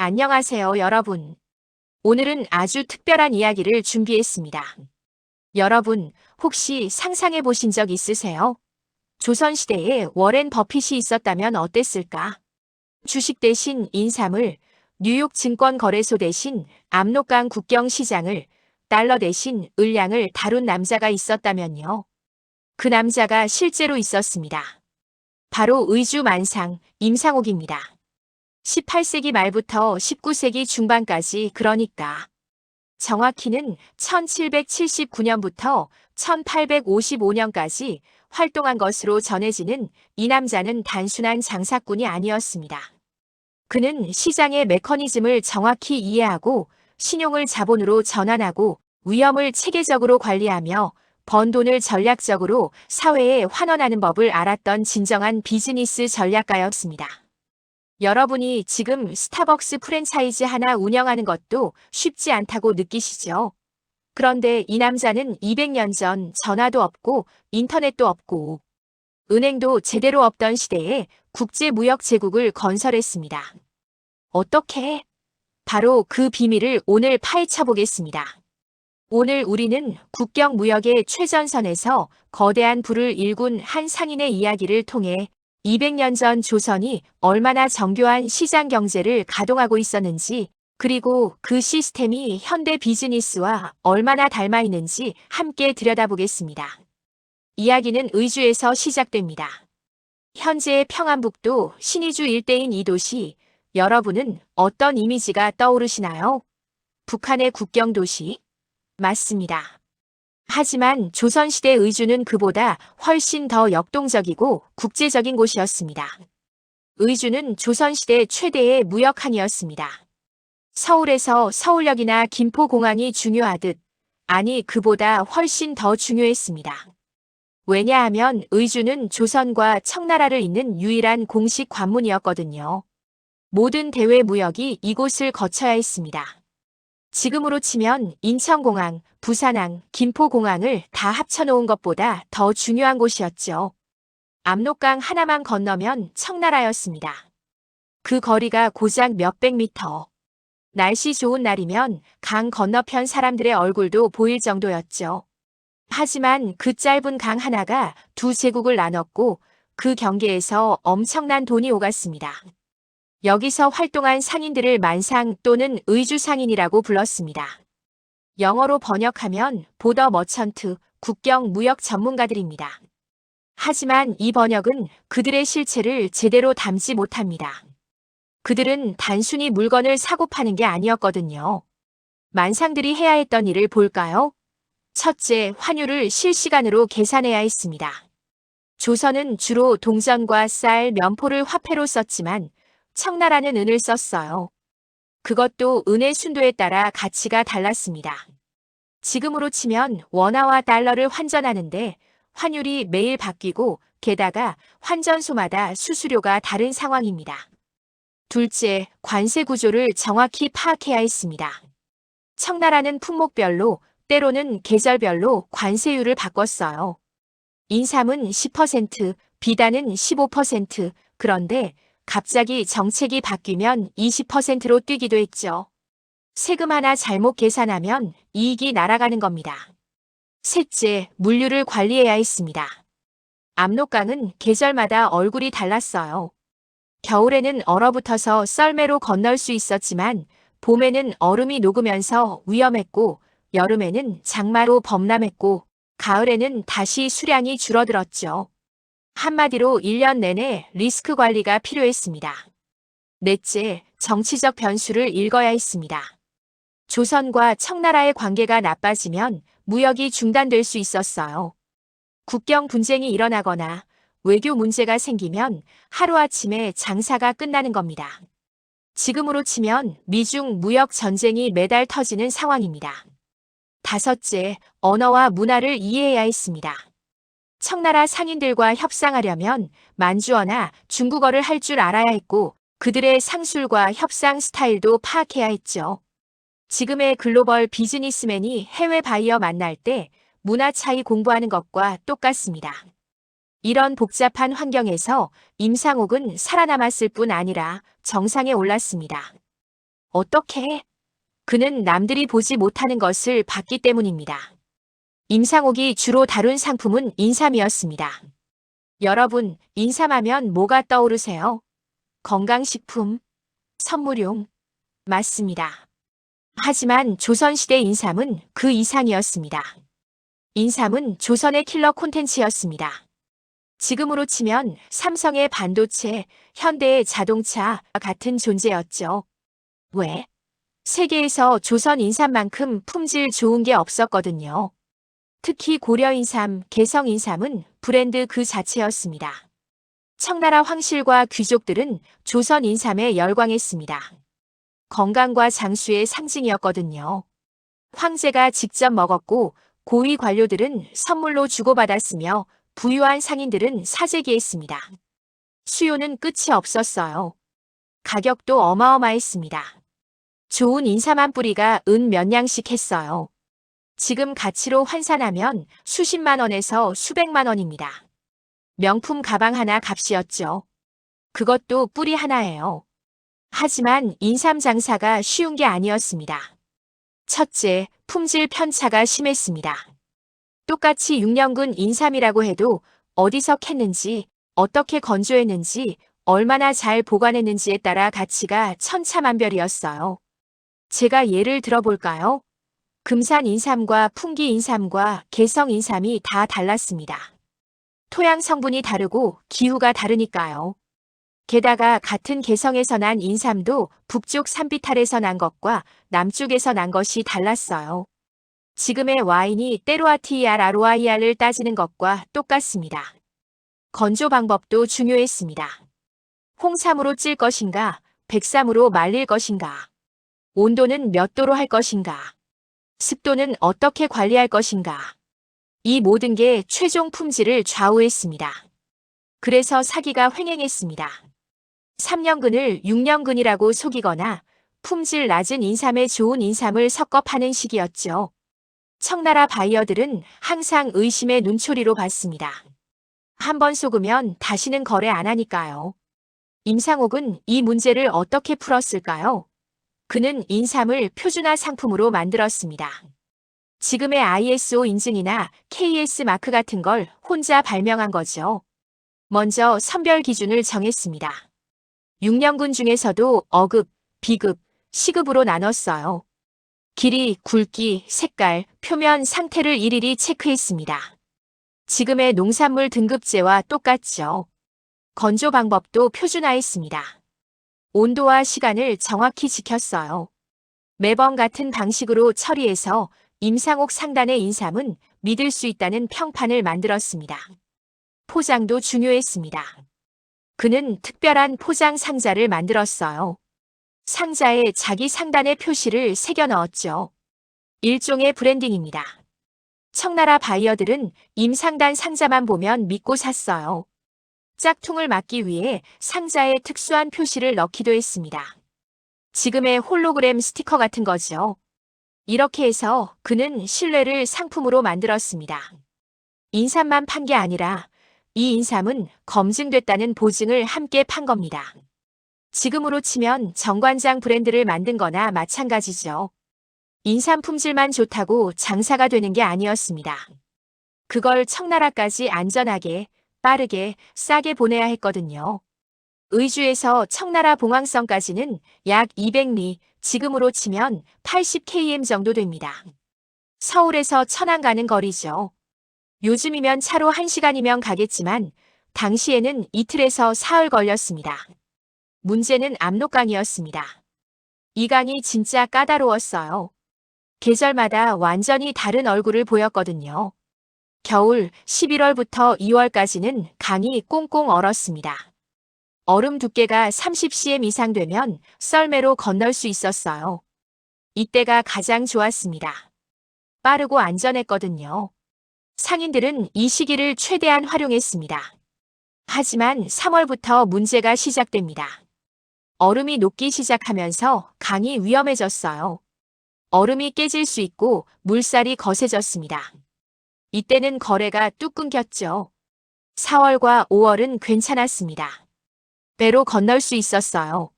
안녕하세요, 여러분. 오늘은 아주 특별한 이야기를 준비했습니다. 여러분, 혹시 상상해 보신 적 있으세요? 조선시대에 워렌 버핏이 있었다면 어땠을까? 주식 대신 인삼을, 뉴욕 증권거래소 대신 압록강 국경시장을, 달러 대신 을량을 다룬 남자가 있었다면요. 그 남자가 실제로 있었습니다. 바로 의주만상 임상옥입니다. 18세기 말부터 19세기 중반까지, 그러니까 정확히는 1779년부터 1855년까지 활동한 것으로 전해지는 이 남자는 단순한 장사꾼이 아니었습니다. 그는 시장의 메커니즘을 정확히 이해하고 신용을 자본으로 전환하고 위험을 체계적으로 관리하며 번 돈을 전략적으로 사회에 환원하는 법을 알았던 진정한 비즈니스 전략가였습니다. 여러분이 지금 스타벅스 프랜차이즈 하나 운영하는 것도 쉽지 않다고 느끼시죠? 그런데 이 남자는 200년 전 전화도 없고 인터넷도 없고 은행도 제대로 없던 시대에 국제무역제국을 건설했습니다. 어떻게? 바로 그 비밀을 오늘 파헤쳐 보겠습니다. 오늘 우리는 국경무역의 최전선에서 거대한 불을 일군 한 상인의 이야기를 통해 200년 전 조선이 얼마나 정교한 시장 경제를 가동하고 있었는지, 그리고 그 시스템이 현대 비즈니스와 얼마나 닮아 있는지 함께 들여다보겠습니다. 이야기는 의주에서 시작됩니다. 현재의 평안북도 신의주 일대인 이 도시, 여러분은 어떤 이미지가 떠오르시나요? 북한의 국경도시? 맞습니다. 하지만 조선시대 의주는 그보다 훨씬 더 역동적이고 국제적인 곳이었습니다. 의주는 조선시대 최대의 무역항이었습니다. 서울에서 서울역이나 김포공항이 중요하듯, 아니 그보다 훨씬 더 중요했습니다. 왜냐하면 의주는 조선과 청나라를 잇는 유일한 공식 관문이었거든요. 모든 대외 무역이 이곳을 거쳐야 했습니다. 지금으로 치면 인천공항, 부산항, 김포공항을 다 합쳐놓은 것보다 더 중요한 곳이었죠. 압록강 하나만 건너면 청나라였습니다. 그 거리가 고작 몇백 미터. 날씨 좋은 날이면 강 건너편 사람들의 얼굴도 보일 정도였죠. 하지만 그 짧은 강 하나가 두 제국을 나눴고 그 경계에서 엄청난 돈이 오갔습니다. 여기서 활동한 상인들을 만상 또는 의주 상인이라고 불렀습니다. 영어로 번역하면 보더 머천트, 국경 무역 전문가들입니다. 하지만 이 번역은 그들의 실체를 제대로 담지 못합니다. 그들은 단순히 물건을 사고 파는 게 아니었거든요. 만상들이 해야 했던 일을 볼까요? 첫째, 환율을 실시간으로 계산해야 했습니다. 조선은 주로 동전과 쌀, 면포를 화폐로 썼지만 청나라는 은을 썼어요. 그것도 은의 순도에 따라 가치가 달랐습니다. 지금으로 치면 원화와 달러를 환전하는데 환율이 매일 바뀌고 게다가 환전소마다 수수료가 다른 상황입니다. 둘째, 관세 구조를 정확히 파악해야 했습니다. 청나라는 품목별로 때로는 계절별로 관세율을 바꿨어요. 인삼은 10%, 비단은 15%, 그런데 갑자기 정책이 바뀌면 20%로 뛰기도 했죠. 세금 하나 잘못 계산하면 이익이 날아가는 겁니다. 셋째, 물류를 관리해야 했습니다. 압록강은 계절마다 얼굴이 달랐어요. 겨울에는 얼어붙어서 썰매로 건널 수 있었지만 봄에는 얼음이 녹으면서 위험했고 여름에는 장마로 범람했고 가을에는 다시 수량이 줄어들었죠. 한마디로 1년 내내 리스크 관리가 필요했습니다. 넷째, 정치적 변수를 읽어야 했습니다. 조선과 청나라의 관계가 나빠지면 무역이 중단될 수 있었어요. 국경 분쟁이 일어나거나 외교 문제가 생기면 하루아침에 장사가 끝나는 겁니다. 지금으로 치면 미중 무역 전쟁이 매달 터지는 상황입니다. 다섯째, 언어와 문화를 이해해야 했습니다. 청나라 상인들과 협상하려면 만주어나 중국어를 할 줄 알아야 했고 그들의 상술과 협상 스타일도 파악해야 했죠. 지금의 글로벌 비즈니스맨이 해외 바이어 만날 때 문화 차이 공부하는 것과 똑같습니다. 이런 복잡한 환경에서 임상옥은 살아남았을 뿐 아니라 정상에 올랐습니다. 어떻게? 그는 남들이 보지 못하는 것을 봤기 때문입니다. 임상옥이 주로 다룬 상품은 인삼이었습니다. 여러분, 인삼하면 뭐가 떠오르세요? 건강식품, 선물용. 맞습니다. 하지만 조선시대 인삼은 그 이상이었습니다. 인삼은 조선의 킬러 콘텐츠였습니다. 지금으로 치면 삼성의 반도체, 현대의 자동차 같은 존재였죠. 왜? 세계에서 조선 인삼만큼 품질 좋은 게 없었거든요. 특히 고려 인삼, 개성 인삼은 브랜드 그 자체였습니다. 청나라 황실과 귀족들은 조선 인삼에 열광했습니다. 건강과 장수의 상징이었거든요. 황제가 직접 먹었고 고위 관료들은 선물로 주고받았으며 부유한 상인들은 사재기했습니다. 수요는 끝이 없었어요. 가격도 어마어마했습니다. 좋은 인삼 한 뿌리가 은 몇 냥씩 했어요. 지금 가치로 환산하면 수십만 원에서 수백만 원입니다. 명품 가방 하나 값이었죠. 그것도 뿌리 하나예요. 하지만 인삼 장사가 쉬운 게 아니었습니다. 첫째, 품질 편차가 심했습니다. 똑같이 6년근 인삼이라고 해도 어디서 캤는지, 어떻게 건조했는지, 얼마나 잘 보관했는지에 따라 가치가 천차만별이었어요. 제가 예를 들어볼까요? 금산 인삼과 풍기 인삼과 개성 인삼이 다 달랐습니다. 토양 성분이 다르고 기후가 다르니까요. 게다가 같은 개성에서 난 인삼도 북쪽 산비탈에서 난 것과 남쪽에서 난 것이 달랐어요. 지금의 와인이 때로아티이알 아로아이알을 따지는 것과 똑같습니다. 건조 방법도 중요했습니다. 홍삼으로 찔 것인가, 백삼으로 말릴 것인가, 온도는 몇 도로 할 것인가, 습도는 어떻게 관리할 것인가. 이 모든 게 최종 품질을 좌우했습니다. 그래서 사기가 횡행했습니다. 3년근을 6년근이라고 속이거나 품질 낮은 인삼에 좋은 인삼을 섞어 파는 식이었죠. 청나라 바이어들은 항상 의심의 눈초리로 봤습니다. 한번 속으면 다시는 거래 안 하니까요. 임상옥은 이 문제를 어떻게 풀었을까요? 그는 인삼을 표준화 상품으로 만들었습니다. 지금의 ISO 인증이나 KS 마크 같은 걸 혼자 발명한 거죠. 먼저 선별 기준을 정했습니다. 6년근 중에서도 어급, 비급, 시급으로 나눴어요. 길이, 굵기, 색깔, 표면 상태를 일일이 체크했습니다. 지금의 농산물 등급제와 똑같죠. 건조 방법도 표준화했습니다. 온도와 시간을 정확히 지켰어요. 매번 같은 방식으로 처리해서 임상옥 상단의 인삼은 믿을 수 있다는 평판을 만들었습니다. 포장도 중요했습니다. 그는 특별한 포장 상자를 만들었어요. 상자에 자기 상단의 표시를 새겨 넣었죠. 일종의 브랜딩입니다. 청나라 바이어들은 임상단 상자만 보면 믿고 샀어요. 짝퉁을 막기 위해 상자에 특수한 표시를 넣기도 했습니다. 지금의 홀로그램 스티커 같은 거죠. 이렇게 해서 그는 신뢰를 상품으로 만들었습니다. 인삼만 판 게 아니라 이 인삼은 검증됐다는 보증을 함께 판 겁니다. 지금으로 치면 정관장 브랜드를 만든 거나 마찬가지죠. 인삼 품질만 좋다고 장사가 되는 게 아니었습니다. 그걸 청나라까지 안전하게, 빠르게, 싸게 보내야 했거든요. 의주에서 청나라 봉황성까지는 약 200리, 지금으로 치면 80km 정도 됩니다. 서울에서 천안 가는 거리죠. 요즘이면 차로 1시간이면 가겠지만 당시에는 이틀에서 사흘 걸렸습니다. 문제는 압록강이었습니다. 이 강이 진짜 까다로웠어요. 계절마다 완전히 다른 얼굴을 보였거든요. 겨울 11월부터 2월까지는 강이 꽁꽁 얼었습니다. 얼음 두께가 30cm 이상 되면 썰매로 건널 수 있었어요. 이때가 가장 좋았습니다. 빠르고 안전했거든요. 상인들은 이 시기를 최대한 활용했습니다. 하지만 3월부터 문제가 시작됩니다. 얼음이 녹기 시작하면서 강이 위험해졌어요. 얼음이 깨질 수 있고 물살이 거세졌습니다. 이때는 거래가 뚝 끊겼죠. 4월과 5월은 괜찮았습니다. 배로 건널 수 있었어요.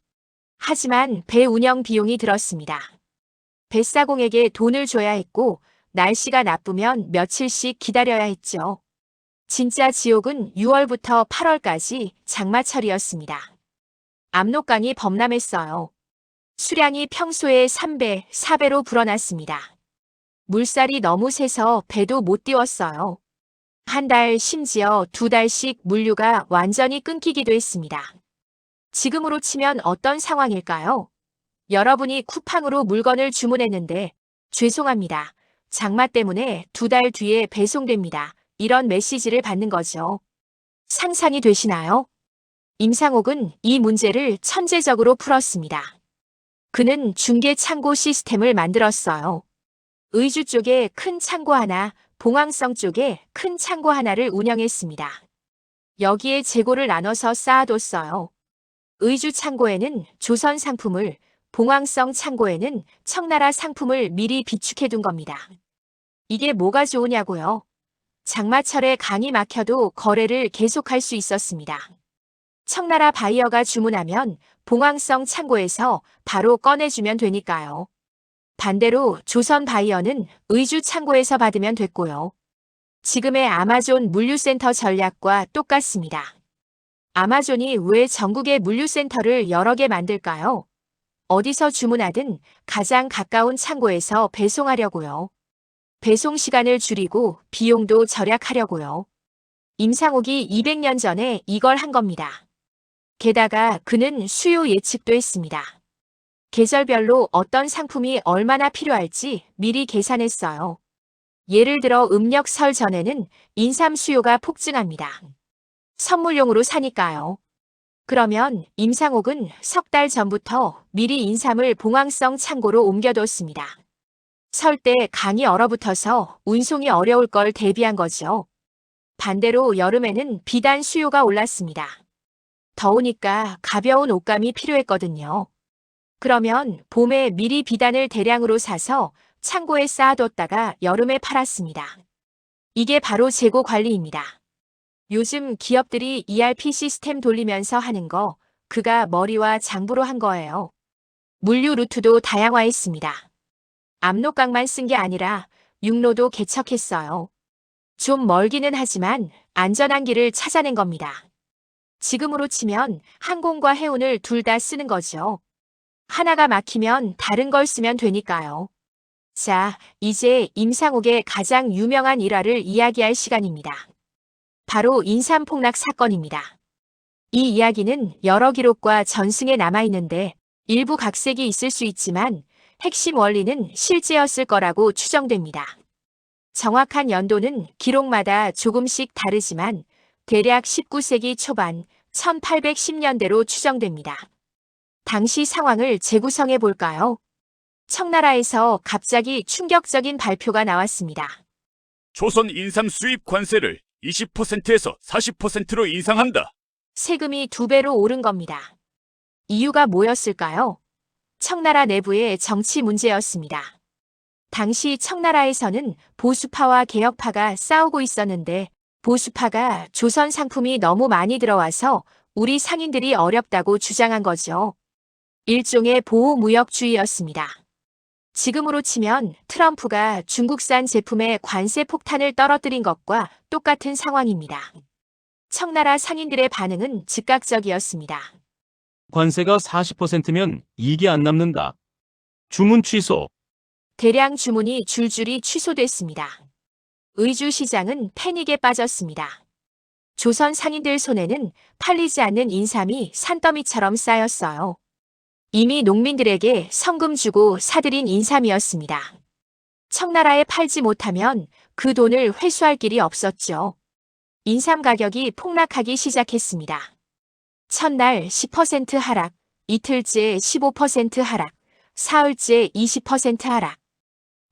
하지만 배 운영 비용이 들었습니다. 뱃사공에게 돈을 줘야 했고 날씨가 나쁘면 며칠씩 기다려야 했죠. 진짜 지옥은 6월부터 8월까지 장마철이었습니다. 압록강이 범람했어요. 수량이 평소의 3배, 4배로 불어났습니다. 물살이 너무 세서 배도 못 띄웠어요. 한 달, 심지어 2달씩 물류가 완전히 끊기기도 했습니다. 지금으로 치면 어떤 상황일까요? 여러분이 쿠팡으로 물건을 주문했는데 죄송합니다. 장마 때문에 2달 뒤에 배송됩니다. 이런 메시지를 받는 거죠. 상상이 되시나요? 임상옥은 이 문제를 천재적으로 풀었습니다. 그는 중개 창고 시스템을 만들었어요. 의주 쪽에 큰 창고 하나, 봉황성 쪽에 큰 창고 하나를 운영했습니다. 여기에 재고를 나눠서 쌓아뒀어요. 의주 창고에는 조선 상품을, 봉황성 창고에는 청나라 상품을 미리 비축해둔 겁니다. 이게 뭐가 좋으냐고요? 장마철에 강이 막혀도 거래를 계속할 수 있었습니다. 청나라 바이어가 주문하면 봉황성 창고에서 바로 꺼내주면 되니까요. 반대로 조선 바이어는 의주 창고에서 받으면 됐고요. 지금의 아마존 물류센터 전략과 똑같습니다. 아마존이 왜 전국에 물류센터를 여러 개 만들까요? 어디서 주문하든 가장 가까운 창고에서 배송하려고요. 배송 시간을 줄이고 비용도 절약하려고요. 임상옥이 200년 전에 이걸 한 겁니다. 게다가 그는 수요 예측도 했습니다. 계절별로 어떤 상품이 얼마나 필요할지 미리 계산했어요. 예를 들어 음력 설 전에는 인삼 수요가 폭증합니다. 선물용으로 사니까요. 그러면 임상옥은 석 달 전부터 미리 인삼을 봉황성 창고로 옮겨뒀습니다. 설 때 강이 얼어붙어서 운송이 어려울 걸 대비한 거죠. 반대로 여름에는 비단 수요가 올랐습니다. 더우니까 가벼운 옷감이 필요했거든요. 그러면 봄에 미리 비단을 대량으로 사서 창고에 쌓아뒀다가 여름에 팔았습니다. 이게 바로 재고 관리입니다. 요즘 기업들이 ERP 시스템 돌리면서 하는 거, 그가 머리와 장부로 한 거예요. 물류 루트도 다양화했습니다. 압록강만 쓴 게 아니라 육로도 개척했어요. 좀 멀기는 하지만 안전한 길을 찾아낸 겁니다. 지금으로 치면 항공과 해운을 둘 다 쓰는 거죠. 하나가 막히면 다른 걸 쓰면 되니까요. 자, 이제 임상옥의 가장 유명한 일화를 이야기할 시간입니다. 바로 인삼 폭락 사건입니다. 이 이야기는 여러 기록과 전승에 남아있는데 일부 각색이 있을 수 있지만 핵심 원리는 실제였을 거라고 추정됩니다. 정확한 연도는 기록마다 조금씩 다르지만 대략 19세기 초반 1810년대로 추정됩니다. 당시 상황을 재구성해 볼까요? 청나라에서 갑자기 충격적인 발표가 나왔습니다. 조선 인삼 수입 관세를 20%에서 40%로 인상한다. 세금이 2배로 오른 겁니다. 이유가 뭐였을까요? 청나라 내부의 정치 문제였습니다. 당시 청나라에서는 보수파와 개혁파가 싸우고 있었는데 보수파가 조선 상품이 너무 많이 들어와서 우리 상인들이 어렵다고 주장한 거죠. 일종의 보호무역주의였습니다. 지금으로 치면 트럼프가 중국산 제품에 관세 폭탄을 떨어뜨린 것과 똑같은 상황입니다. 청나라 상인들의 반응은 즉각적이었습니다. 관세가 40%면 이익이 안 남는다. 주문 취소. 대량 주문이 줄줄이 취소됐습니다. 의주 시장은 패닉에 빠졌습니다. 조선 상인들 손에는 팔리지 않는 인삼이 산더미처럼 쌓였어요. 이미 농민들에게 성금 주고 사들인 인삼이었습니다. 청나라에 팔지 못하면 그 돈을 회수할 길이 없었죠. 인삼 가격이 폭락하기 시작했습니다. 첫날 10% 하락, 이틀째 15% 하락, 사흘째 20% 하락.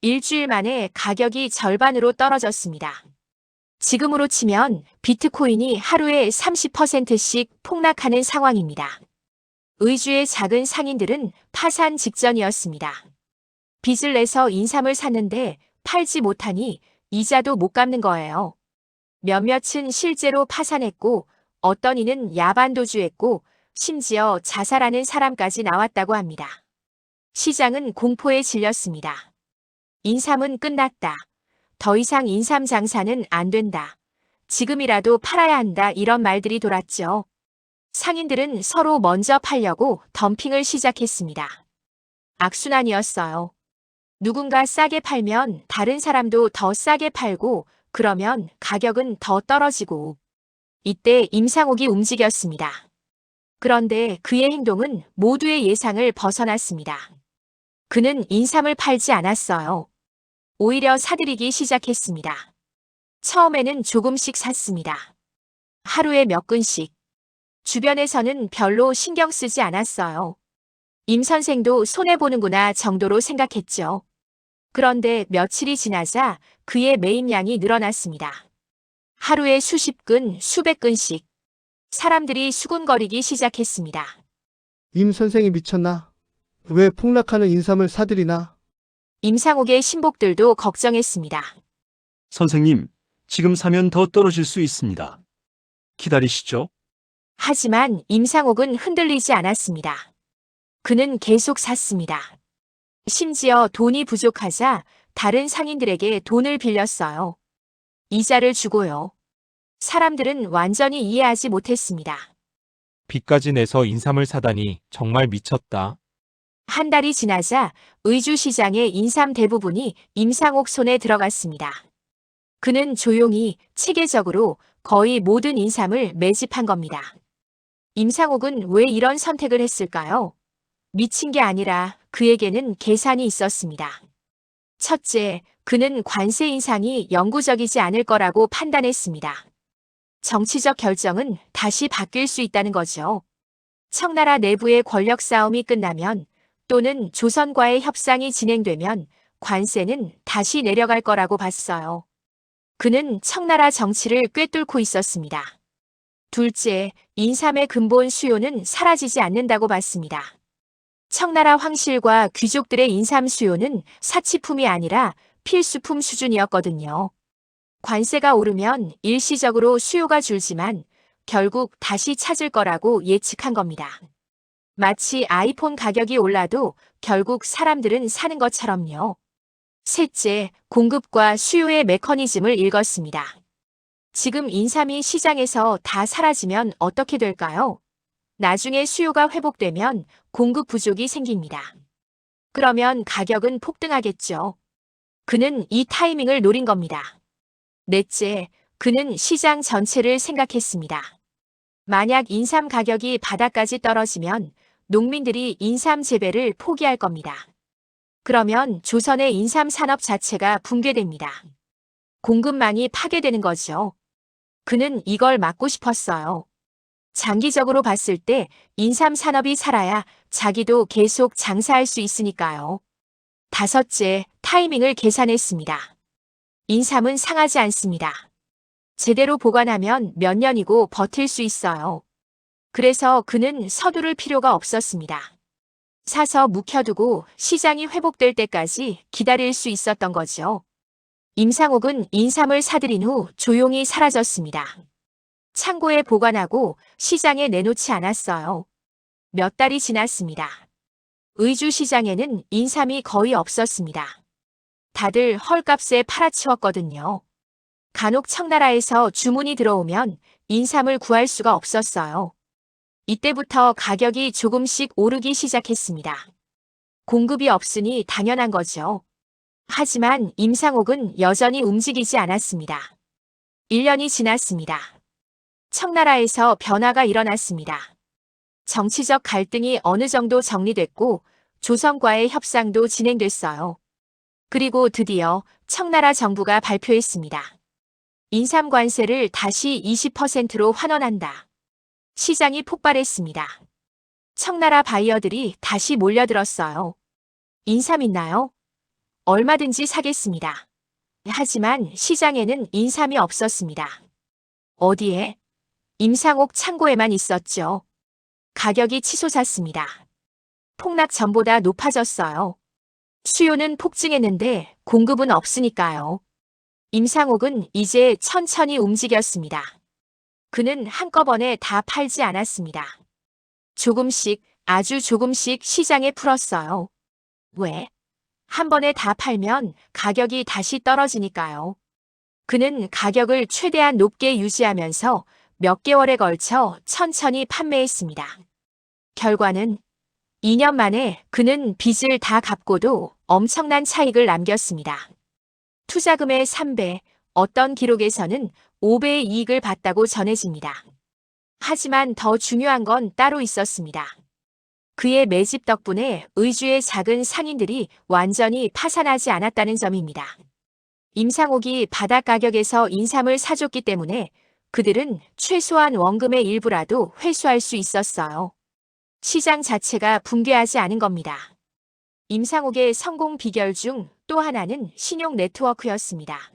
일주일 만에 가격이 절반으로 떨어졌습니다. 지금으로 치면 비트코인이 하루에 30%씩 폭락하는 상황입니다. 의주의 작은 상인들은 파산 직전이었습니다. 빚을 내서 인삼을 샀는데 팔지 못하니 이자도 못 갚는 거예요. 몇몇은 실제로 파산했고 어떤 이는 야반도주했고 심지어 자살하는 사람까지 나왔다고 합니다. 시장은 공포에 질렸습니다. 인삼은 끝났다. 더 이상 인삼 장사는 안 된다. 지금이라도 팔아야 한다. 이런 말들이 돌았죠. 상인들은 서로 먼저 팔려고 덤핑을 시작했습니다. 악순환이었어요. 누군가 싸게 팔면 다른 사람도 더 싸게 팔고 그러면 가격은 더 떨어지고 이때 임상옥이 움직였습니다. 그런데 그의 행동은 모두의 예상을 벗어났습니다. 그는 인삼을 팔지 않았어요. 오히려 사들이기 시작했습니다. 처음에는 조금씩 샀습니다. 하루에 몇 근씩. 주변에서는 별로 신경 쓰지 않았어요. 임 선생도 손해보는구나 정도로 생각했죠. 그런데 며칠이 지나자 그의 매입량이 늘어났습니다. 하루에 수십 근, 수백 근씩. 사람들이 수군거리기 시작했습니다. 임 선생이 미쳤나? 왜 폭락하는 인삼을 사들이나? 임상옥의 신복들도 걱정했습니다. 선생님, 지금 사면 더 떨어질 수 있습니다. 기다리시죠. 하지만 임상옥은 흔들리지 않았습니다. 그는 계속 샀습니다. 심지어 돈이 부족하자 다른 상인들에게 돈을 빌렸어요. 이자를 주고요. 사람들은 완전히 이해하지 못했습니다. 빚까지 내서 인삼을 사다니 정말 미쳤다. 한 달이 지나자 의주시장의 인삼 대부분이 임상옥 손에 들어갔습니다. 그는 조용히 체계적으로 거의 모든 인삼을 매집한 겁니다. 임상옥은 왜 이런 선택을 했을까요? 미친 게 아니라 그에게는 계산이 있었습니다. 첫째, 그는 관세 인상이 영구적이지 않을 거라고 판단했습니다. 정치적 결정은 다시 바뀔 수 있다는 거죠. 청나라 내부의 권력 싸움이 끝나면 또는 조선과의 협상이 진행되면 관세는 다시 내려갈 거라고 봤어요. 그는 청나라 정치를 꿰뚫고 있었습니다. 둘째, 인삼의 근본 수요는 사라지지 않는다고 봤습니다. 청나라 황실과 귀족들의 인삼 수요는 사치품이 아니라 필수품 수준이었거든요. 관세가 오르면 일시적으로 수요가 줄지만 결국 다시 찾을 거라고 예측한 겁니다. 마치 아이폰 가격이 올라도 결국 사람들은 사는 것처럼요. 셋째, 공급과 수요의 메커니즘을 읽었습니다. 지금 인삼이 시장에서 다 사라지면 어떻게 될까요? 나중에 수요가 회복되면 공급 부족이 생깁니다. 그러면 가격은 폭등하겠죠. 그는 이 타이밍을 노린 겁니다. 넷째, 그는 시장 전체를 생각했습니다. 만약 인삼 가격이 바닥까지 떨어지면 농민들이 인삼 재배를 포기할 겁니다. 그러면 조선의 인삼 산업 자체가 붕괴됩니다. 공급망이 파괴되는 거죠. 그는 이걸 막고 싶었어요. 장기적으로 봤을 때 인삼 산업이 살아야 자기도 계속 장사할 수 있으니까요. 다섯째, 타이밍을 계산했습니다. 인삼은 상하지 않습니다. 제대로 보관하면 몇 년이고 버틸 수 있어요. 그래서 그는 서두를 필요가 없었습니다. 사서 묵혀두고 시장이 회복될 때까지 기다릴 수 있었던 거죠. 임상옥은 인삼을 사들인 후 조용히 사라졌습니다. 창고에 보관하고 시장에 내놓지 않았어요. 몇 달이 지났습니다. 의주 시장에는 인삼이 거의 없었습니다. 다들 헐값에 팔아치웠거든요. 간혹 청나라에서 주문이 들어오면 인삼을 구할 수가 없었어요. 이때부터 가격이 조금씩 오르기 시작했습니다. 공급이 없으니 당연한 거죠. 하지만 임상옥은 여전히 움직이지 않았습니다. 1년이 지났습니다. 청나라에서 변화가 일어났습니다. 정치적 갈등이 어느 정도 정리됐고 조선과의 협상도 진행됐어요. 그리고 드디어 청나라 정부가 발표했습니다. 인삼 관세를 다시 20%로 환원한다. 시장이 폭발했습니다. 청나라 바이어들이 다시 몰려들었어요. 인삼 있나요? 얼마든지 사겠습니다. 하지만 시장에는 인삼이 없었습니다. 어디에? 임상옥 창고에만 있었죠. 가격이 치솟았습니다. 폭락 전보다 높아졌어요. 수요는 폭증했는데 공급은 없으니까요. 임상옥은 이제 천천히 움직였습니다. 그는 한꺼번에 다 팔지 않았습니다. 조금씩, 아주 조금씩 시장에 풀었어요. 왜? 한 번에 다 팔면 가격이 다시 떨어지니까요. 그는 가격을 최대한 높게 유지하면서 몇 개월에 걸쳐 천천히 판매했습니다. 결과는 2년 만에 그는 빚을 다 갚고도 엄청난 차익을 남겼습니다. 투자금의 3배, 어떤 기록에서는 5배의 이익을 봤다고 전해집니다. 하지만 더 중요한 건 따로 있었습니다. 그의 매집 덕분에 의주의 작은 상인들이 완전히 파산하지 않았다는 점입니다. 임상옥이 바닥 가격에서 인삼을 사줬기 때문에 그들은 최소한 원금의 일부라도 회수할 수 있었어요. 시장 자체가 붕괴하지 않은 겁니다. 임상옥의 성공 비결 중 또 하나는 신용 네트워크였습니다.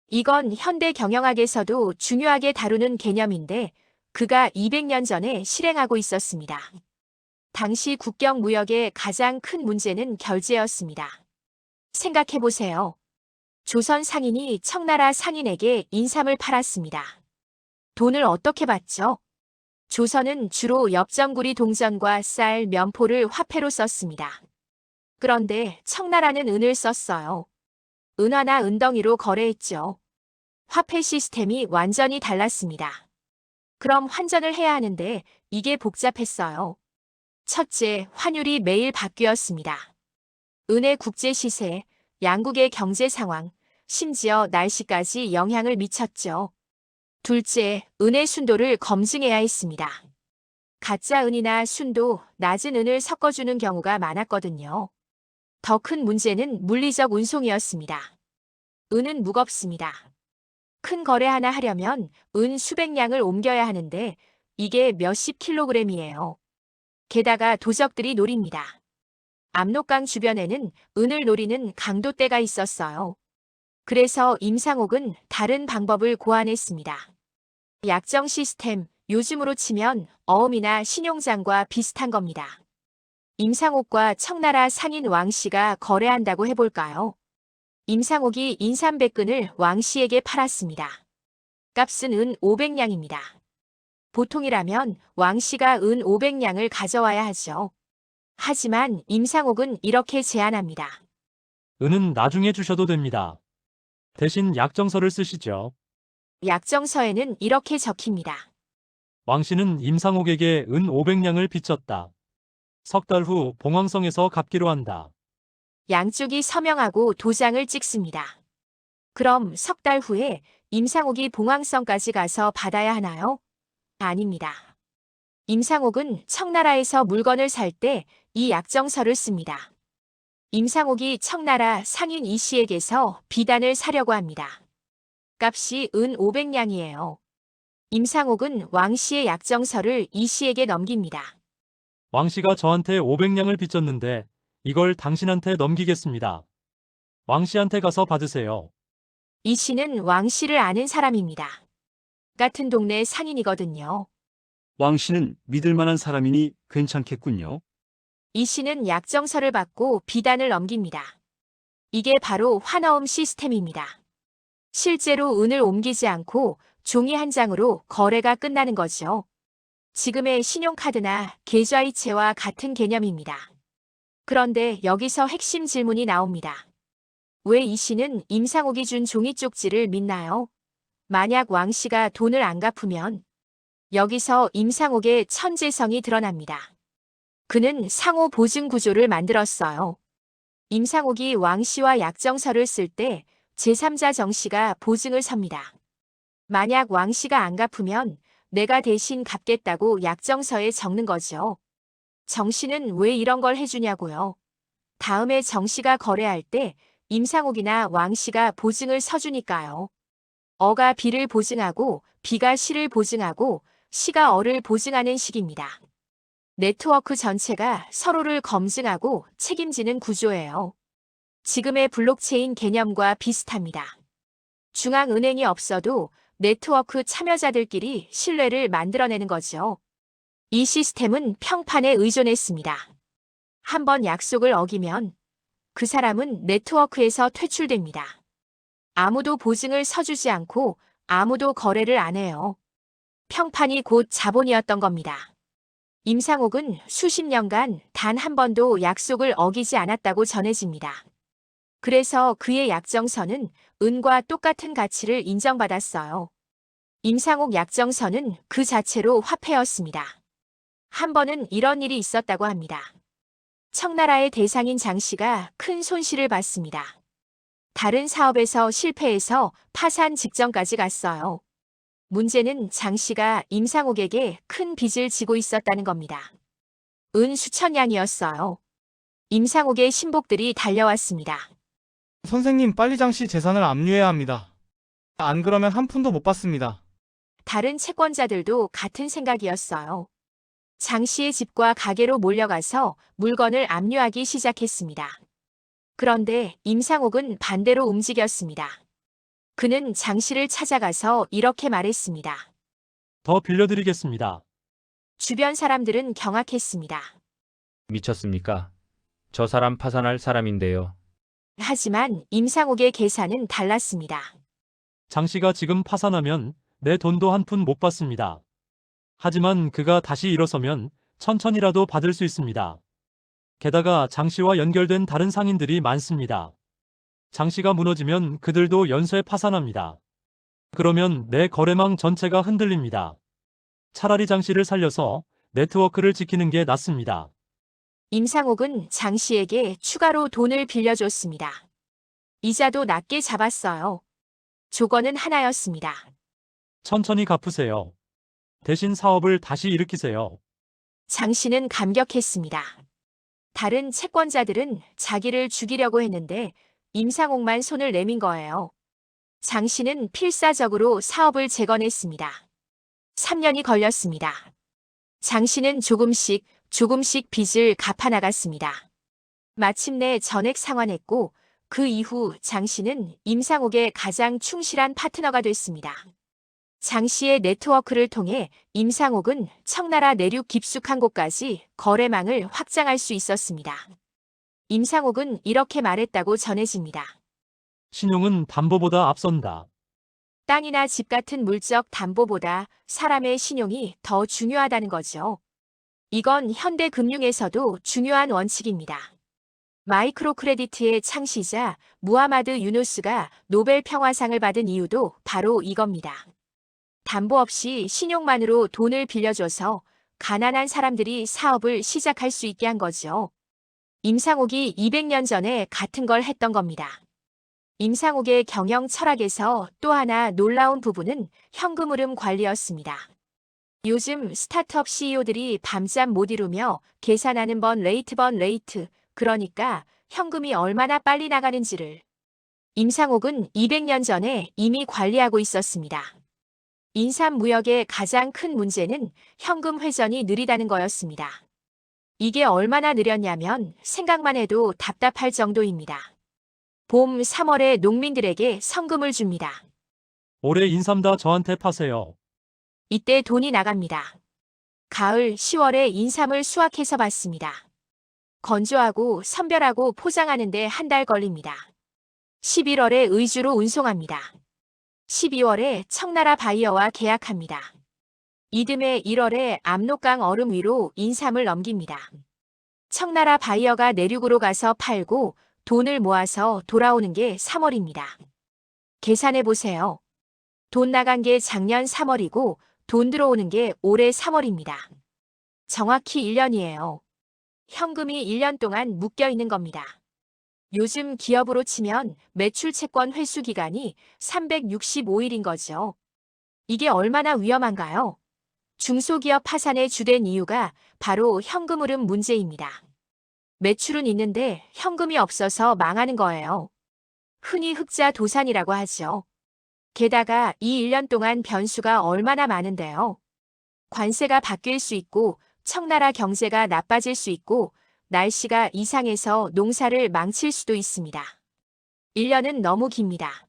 이건 현대 경영학에서도 중요하게 다루는 개념인데 그가 200년 전에 실행하고 있었습니다. 당시 국경 무역의 가장 큰 문제는 결제였습니다. 생각해보세요. 조선 상인이 청나라 상인에게 인삼을 팔았습니다. 돈을 어떻게 받죠? 조선은 주로 엽전구리 동전과 쌀, 면포를 화폐로 썼습니다. 그런데 청나라는 은을 썼어요. 은화나 은덩이로 거래했죠. 화폐 시스템이 완전히 달랐습니다. 그럼 환전을 해야 하는데 이게 복잡했어요. 첫째, 환율이 매일 바뀌었습니다. 은의 국제 시세, 양국의 경제 상황, 심지어 날씨까지 영향을 미쳤죠. 둘째, 은의 순도를 검증해야 했습니다. 가짜 은이나 순도 낮은 은을 섞어주는 경우가 많았거든요. 더 큰 문제는 물리적 운송이었습니다. 은은 무겁습니다. 큰 거래 하나 하려면 은 수백 량을 옮겨야 하는데 이게 몇십 킬로그램이에요. 게다가 도적들이 노립니다. 압록강 주변에는 은을 노리는 강도떼가 있었어요. 그래서 임상옥은 다른 방법을 고안했습니다. 약정 시스템, 요즘으로 치면 어음이나 신용장과 비슷한 겁니다. 임상옥과 청나라 상인 왕씨가 거래한다고 해볼까요? 임상옥이 인삼 100근을 왕씨에게 팔았습니다. 값은 은 500량입니다. 보통이라면 왕씨가 은 500량을 가져와야 하죠. 하지만 임상옥은 이렇게 제안합니다. 은은 나중에 주셔도 됩니다. 대신 약정서를 쓰시죠. 약정서에는 이렇게 적힙니다. 왕씨는 임상옥에게 은 500량을 빚졌다. 석 달 후 봉황성에서 갚기로 한다. 양쪽이 서명하고 도장을 찍습니다. 그럼 석 달 후에 임상옥이 봉황성까지 가서 받아야 하나요? 아닙니다. 임상옥은 청나라에서 물건을 살 때 이 약정서를 씁니다. 임상옥이 청나라 상인 이 씨에게서 비단을 사려고 합니다. 값이 은 500량이에요. 임상옥은 왕 씨의 약정서를 이 씨에게 넘깁니다. 왕씨가 저한테 500량을 빚졌는데 이걸 당신한테 넘기겠습니다. 왕씨한테 가서 받으세요. 이 씨는 왕 씨를 아는 사람입니다. 같은 동네 상인이거든요. 왕 씨는 믿을 만한 사람이니 괜찮겠군요. 이 씨는 약정서를 받고 비단을 넘깁니다. 이게 바로 환어음 시스템입니다. 실제로 은을 옮기지 않고 종이 한 장으로 거래가 끝나는 거죠. 지금의 신용카드나 계좌이체와 같은 개념입니다. 그런데 여기서 핵심 질문이 나옵니다. 왜 이 씨는 임상옥이 준 종이 쪽지를 믿나요? 만약 왕 씨가 돈을 안 갚으면 여기서 임상옥의 천재성이 드러납니다. 그는 상호 보증 구조를 만들었어요. 임상옥이 왕 씨와 약정서를 쓸 때 제3자 정 씨가 보증을 섭니다. 만약 왕 씨가 안 갚으면 내가 대신 갚겠다고 약정서에 적는 거죠. 정 씨는 왜 이런 걸 해주냐고요. 다음에 정 씨가 거래할 때 임상옥이나 왕 씨가 보증을 서주니까요. 어가 비를 보증하고 비가 시를 보증하고 시가 어를 보증하는 식입니다. 네트워크 전체가 서로를 검증하고 책임지는 구조예요. 지금의 블록체인 개념과 비슷합니다. 중앙은행이 없어도 네트워크 참여자들끼리 신뢰를 만들어내는 거죠. 이 시스템은 평판에 의존했습니다. 한번 약속을 어기면 그 사람은 네트워크에서 퇴출됩니다. 아무도 보증을 서주지 않고 아무도 거래를 안 해요. 평판이 곧 자본이었던 겁니다. 임상옥은 수십 년간 단 한 번도 약속을 어기지 않았다고 전해집니다. 그래서 그의 약정서는 은과 똑같은 가치를 인정받았어요. 임상옥 약정서는 그 자체로 화폐였습니다. 한 번은 이런 일이 있었다고 합니다. 청나라의 대상인 장 씨가 큰 손실을 봤습니다. 다른 사업에서 실패해서 파산 직전까지 갔어요. 문제는 장 씨가 임상옥에게 큰 빚을 지고 있었다는 겁니다. 은 수천 냥이었어요. 임상옥의 신복들이 달려왔습니다. 선생님, 빨리 장 씨 재산을 압류해야 합니다. 안 그러면 한 푼도 못 받습니다. 다른 채권자들도 같은 생각이었어요. 장 씨의 집과 가게로 몰려가서 물건을 압류하기 시작했습니다. 그런데 임상옥은 반대로 움직였습니다. 그는 장 씨를 찾아가서 이렇게 말했습니다. 더 빌려드리겠습니다. 주변 사람들은 경악했습니다. 미쳤습니까? 저 사람 파산할 사람인데요. 하지만 임상옥의 계산은 달랐습니다. 장 씨가 지금 파산하면 내 돈도 한 푼 못 받습니다. 하지만 그가 다시 일어서면 천천히라도 받을 수 있습니다. 게다가 장 씨와 연결된 다른 상인들이 많습니다. 장 씨가 무너지면 그들도 연쇄 파산합니다. 그러면 내 거래망 전체가 흔들립니다. 차라리 장 씨를 살려서 네트워크를 지키는 게 낫습니다. 임상옥은 장 씨에게 추가로 돈을 빌려줬습니다. 이자도 낮게 잡았어요. 조건은 하나였습니다. 천천히 갚으세요. 대신 사업을 다시 일으키세요. 장 씨는 감격했습니다. 다른 채권자들은 자기를 죽이려고 했는데 임상옥만 손을 내민 거예요. 장 씨는 필사적으로 사업을 재건했습니다. 3년이 걸렸습니다. 장 씨는 조금씩 빚을 갚아나갔습니다. 마침내 전액 상환했고 그 이후 장 씨는 임상옥의 가장 충실한 파트너가 됐습니다. 장 씨의 네트워크를 통해 임상옥은 청나라 내륙 깊숙한 곳까지 거래망을 확장할 수 있었습니다. 임상옥은 이렇게 말했다고 전해집니다. 신용은 담보보다 앞선다. 땅이나 집 같은 물적 담보보다 사람의 신용이 더 중요하다는 거죠. 이건 현대 금융에서도 중요한 원칙입니다. 마이크로 크레디트의 창시자 무하마드 유누스가 노벨 평화상을 받은 이유도 바로 이겁니다. 담보 없이 신용만으로 돈을 빌려줘서 가난한 사람들이 사업을 시작할 수 있게 한 거죠. 임상옥이 200년 전에 같은 걸 했던 겁니다. 임상옥의 경영 철학에서 또 하나 놀라운 부분은 현금 흐름 관리였습니다. 요즘 스타트업 CEO들이 밤잠 못 이루며 계산하는 번 레이트, 그러니까 현금이 얼마나 빨리 나가는지를. 임상옥은 200년 전에 이미 관리하고 있었습니다. 인삼무역의 가장 큰 문제는 현금 회전이 느리다는 거였습니다. 이게 얼마나 느렸냐면 생각만 해도 답답할 정도입니다. 봄 3월에 농민들에게 성금을 줍니다. 올해 인삼 다 저한테 파세요. 이때 돈이 나갑니다. 가을 10월에 인삼을 수확해서 받습니다. 건조하고 선별하고 포장하는데 한 달 걸립니다. 11월에 의주로 운송합니다. 12월에 청나라 바이어와 계약합니다. 이듬해 1월에 압록강 얼음 위로 인삼을 넘깁니다. 청나라 바이어가 내륙으로 가서 팔고 돈을 모아서 돌아오는 게 3월입니다. 계산해 보세요. 돈 나간 게 작년 3월이고 돈 들어오는 게 올해 3월입니다. 정확히 1년이에요. 현금이 1년 동안 묶여 있는 겁니다. 요즘 기업으로 치면 매출 채권 회수 기간이 365일인 거죠. 이게 얼마나 위험한가요? 중소기업 파산의 주된 이유가 바로 현금 흐름 문제입니다. 매출은 있는데 현금이 없어서 망하는 거예요. 흔히 흑자 도산이라고 하죠. 게다가 이 1년 동안 변수가 얼마나 많은데요. 관세가 바뀔 수 있고 청나라 경제가 나빠질 수 있고 날씨가 이상해서 농사를 망칠 수도 있습니다. 1년은 너무 깁니다.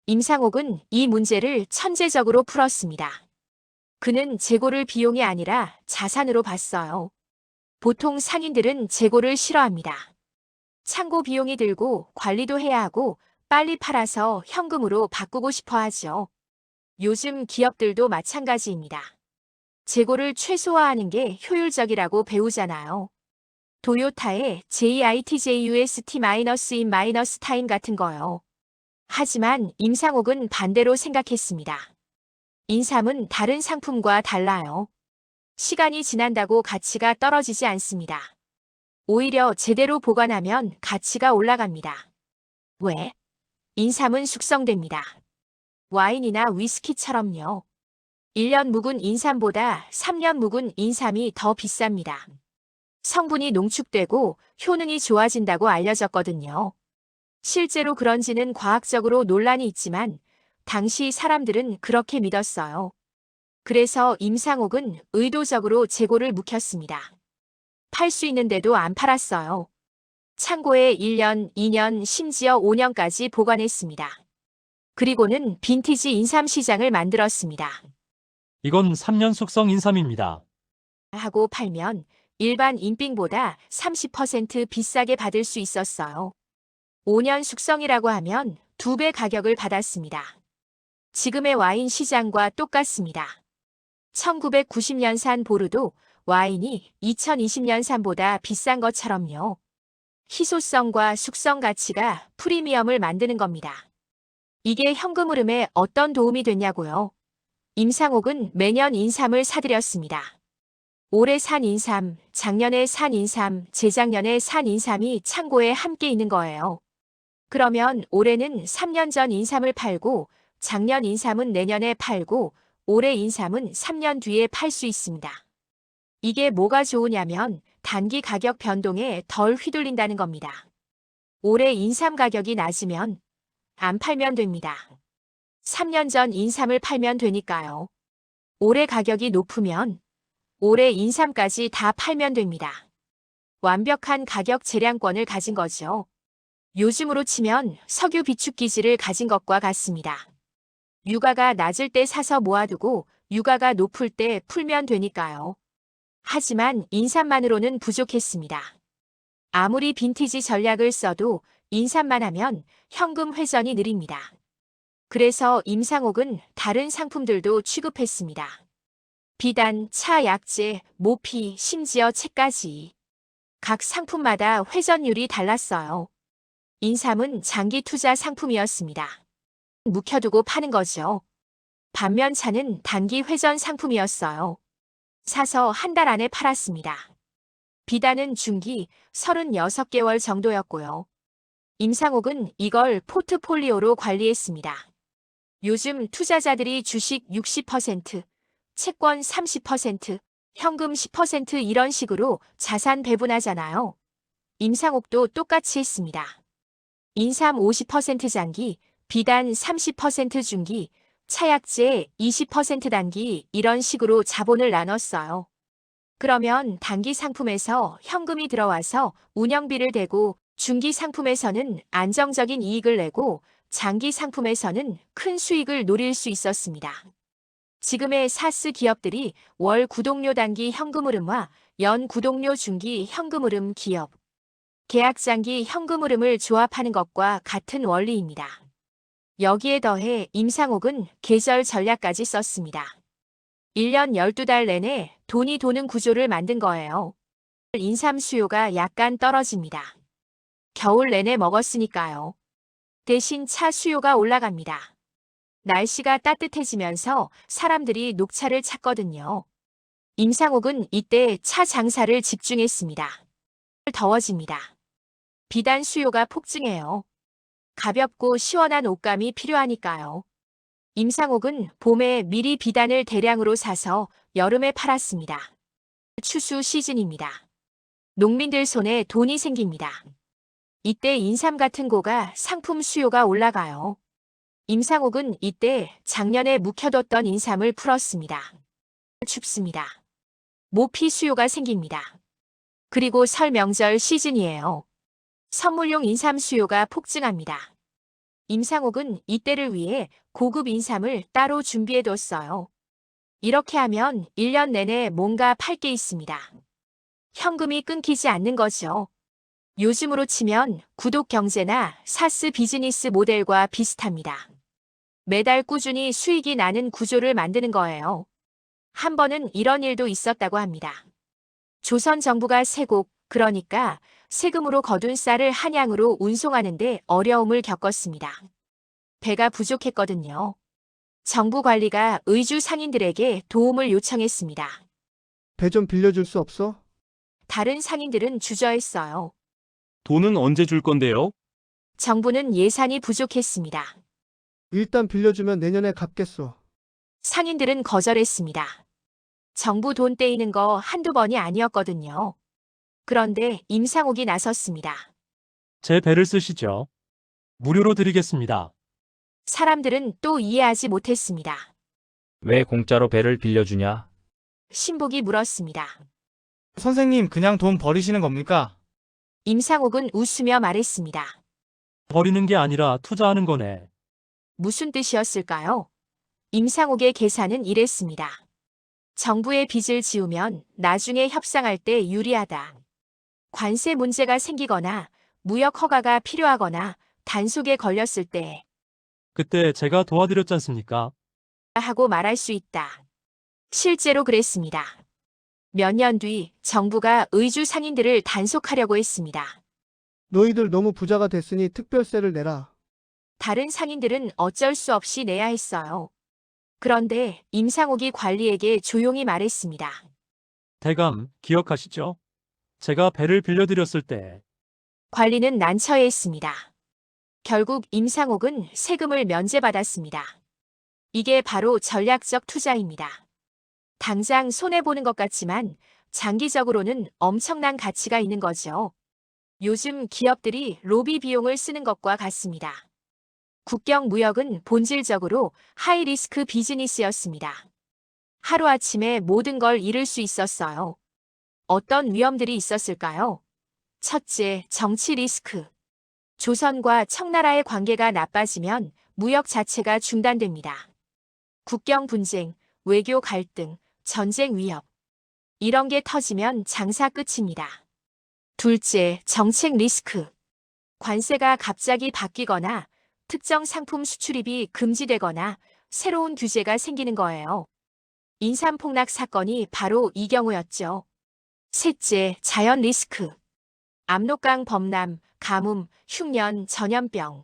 임상옥은 이 문제를 천재적으로 풀었습니다. 그는 재고를 비용이 아니라 자산으로 봤어요. 보통 상인들은 재고를 싫어합니다. 창고 비용이 들고 관리도 해야 하고 빨리 팔아서 현금으로 바꾸고 싶어 하죠. 요즘 기업들도 마찬가지입니다. 재고를 최소화하는 게 효율적이라고 배우잖아요. 도요타의 JITJUST-in-time 같은 거요. 하지만 임상옥은 반대로 생각했습니다. 인삼은 다른 상품과 달라요. 시간이 지난다고 가치가 떨어지지 않습니다. 오히려 제대로 보관하면 가치가 올라갑니다. 왜? 인삼은 숙성됩니다. 와인이나 위스키처럼요. 1년 묵은 인삼보다 3년 묵은 인삼이 더 비쌉니다. 성분이 농축되고 효능이 좋아진다고 알려졌거든요. 실제로 그런지는 과학적으로 논란이 있지만 당시 사람들은 그렇게 믿었어요. 그래서 임상옥은 의도적으로 재고를 묵혔습니다. 팔 수 있는데도 안 팔았어요. 창고에 1년, 2년, 심지어 5년까지 보관했습니다. 그리고는 빈티지 인삼 시장을 만들었습니다. 이건 3년 숙성 인삼입니다. 하고 팔면 일반 인빙보다 30% 비싸게 받을 수 있었어요. 5년 숙성이라고 하면 2배 가격을 받았습니다. 지금의 와인 시장과 똑같습니다. 1990년산 보르도 와인이 2020년산보다 비싼 것처럼요. 희소성과 숙성 가치가 프리미엄을 만드는 겁니다. 이게 현금 흐름에 어떤 도움이 됐냐고요? 임상옥은 매년 인삼을 사들였습니다. 올해 산 인삼, 작년에 산 인삼, 재작년에 산 인삼이 창고에 함께 있는 거예요. 그러면 올해는 3년 전 인삼을 팔고 작년 인삼은 내년에 팔고 올해 인삼은 3년 뒤에 팔 수 있습니다. 이게 뭐가 좋으냐면 단기 가격 변동에 덜 휘둘린다는 겁니다. 올해 인삼 가격이 낮으면 안 팔면 됩니다. 3년 전 인삼을 팔면 되니까요. 올해 가격이 높으면 올해 인삼까지 다 팔면 됩니다. 완벽한 가격 재량권을 가진 거죠. 요즘으로 치면 석유 비축기지를 가진 것과 같습니다. 유가가 낮을 때 사서 모아두고 유가가 높을 때 풀면 되니까요. 하지만 인삼만으로는 부족했습니다. 아무리 빈티지 전략을 써도 인삼만 하면 현금 회전이 느립니다. 그래서 임상옥은 다른 상품들도 취급했습니다. 비단, 차, 약재, 모피, 심지어 책까지. 각 상품마다 회전율이 달랐어요. 인삼은 장기 투자 상품이었습니다. 묵혀두고 파는 거죠. 반면 차는 단기 회전 상품이었어요. 사서 한 달 안에 팔았습니다. 비단은 중기 36개월 정도였고요. 임상옥은 이걸 포트폴리오로 관리했습니다. 요즘 투자자들이 주식 60%, 채권 30%, 현금 10% 이런 식으로 자산 배분하잖아요. 임상옥도 똑같이 했습니다. 인삼 50% 장기, 비단 30% 중기, 차약재 20% 단기 이런 식으로 자본을 나눴어요. 그러면 단기 상품에서 현금이 들어와서 운영비를 대고 중기 상품에서는 안정적인 이익을 내고 장기 상품에서는 큰 수익을 노릴 수 있었습니다. 지금의 사스 기업들이 월 구독료 단기 현금 흐름과 연 구독료 중기 현금 흐름 기업, 계약 장기 현금 흐름을 조합하는 것과 같은 원리입니다. 여기에 더해 임상옥은 계절 전략까지 썼습니다. 1년 12달 내내 돈이 도는 구조를 만든 거예요. 인삼 수요가 약간 떨어집니다. 겨울 내내 먹었으니까요. 대신 차 수요가 올라갑니다. 날씨가 따뜻해지면서 사람들이 녹차를 찾거든요. 임상옥은 이때 차 장사를 집중했습니다. 더워집니다. 비단 수요가 폭증해요. 가볍고 시원한 옷감이 필요하니까요. 임상옥은 봄에 미리 비단을 대량으로 사서 여름에 팔았습니다. 추수 시즌입니다. 농민들 손에 돈이 생깁니다. 이때 인삼 같은 고가 상품 수요가 올라가요. 임상옥은 이때 작년에 묵혀뒀던 인삼을 풀었습니다. 춥습니다. 모피 수요가 생깁니다. 그리고 설 명절 시즌이에요. 선물용 인삼 수요가 폭증합니다. 임상옥은 이때를 위해 고급 인삼을 따로 준비해뒀어요. 이렇게 하면 1년 내내 뭔가 팔 게 있습니다. 현금이 끊기지 않는 거죠. 요즘으로 치면 구독 경제나 사스 비즈니스 모델과 비슷합니다. 매달 꾸준히 수익이 나는 구조를 만드는 거예요. 한 번은 이런 일도 있었다고 합니다. 조선 정부가 세곡, 그러니까 세금으로 거둔 쌀을 한양으로 운송하는데 어려움을 겪었습니다. 배가 부족했거든요. 정부 관리가 의주 상인들에게 도움을 요청했습니다. 배 좀 빌려줄 수 없어? 다른 상인들은 주저했어요. 돈은 언제 줄 건데요? 정부는 예산이 부족했습니다. 일단 빌려주면 내년에 갚겠소. 상인들은 거절했습니다. 정부 돈 떼이는 거 한두 번이 아니었거든요. 그런데 임상옥이 나섰습니다. 제 배를 쓰시죠. 무료로 드리겠습니다. 사람들은 또 이해하지 못했습니다. 왜 공짜로 배를 빌려주냐? 신복이 물었습니다. 선생님, 그냥 돈 버리시는 겁니까? 임상옥은 웃으며 말했습니다. 버리는 게 아니라 투자하는 거네. 무슨 뜻이었을까요? 임상옥의 계산은 이랬습니다. 정부의 빚을 지우면 나중에 협상할 때 유리하다. 관세 문제가 생기거나 무역 허가가 필요하거나 단속에 걸렸을 때 그때 제가 도와드렸지 않습니까? 하고 말할 수 있다. 실제로 그랬습니다. 몇 년 뒤 정부가 의주 상인들을 단속하려고 했습니다. 너희들 너무 부자가 됐으니 특별세를 내라. 다른 상인들은 어쩔 수 없이 내야 했어요. 그런데 임상옥이 관리에게 조용히 말했습니다. 대감, 기억하시죠? 제가 배를 빌려드렸을 때 관리는 난처해했습니다. 결국 임상옥은 세금을 면제받았습니다. 이게 바로 전략적 투자입니다. 당장 손해보는 것 같지만 장기적으로는 엄청난 가치가 있는 거죠. 요즘 기업들이 로비 비용을 쓰는 것과 같습니다. 국경 무역은 본질적으로 하이리스크 비즈니스였습니다. 하루아침에 모든 걸 잃을 수 있었어요. 어떤 위험들이 있었을까요? 첫째, 정치 리스크. 조선과 청나라의 관계가 나빠지면 무역 자체가 중단됩니다. 국경 분쟁, 외교 갈등, 전쟁 위협. 이런 게 터지면 장사 끝입니다. 둘째, 정책 리스크. 관세가 갑자기 바뀌거나 특정 상품 수출입이 금지되거나 새로운 규제가 생기는 거예요. 인삼폭락 사건이 바로 이 경우였죠. 셋째, 자연 리스크. 압록강 범람, 가뭄, 흉년, 전염병.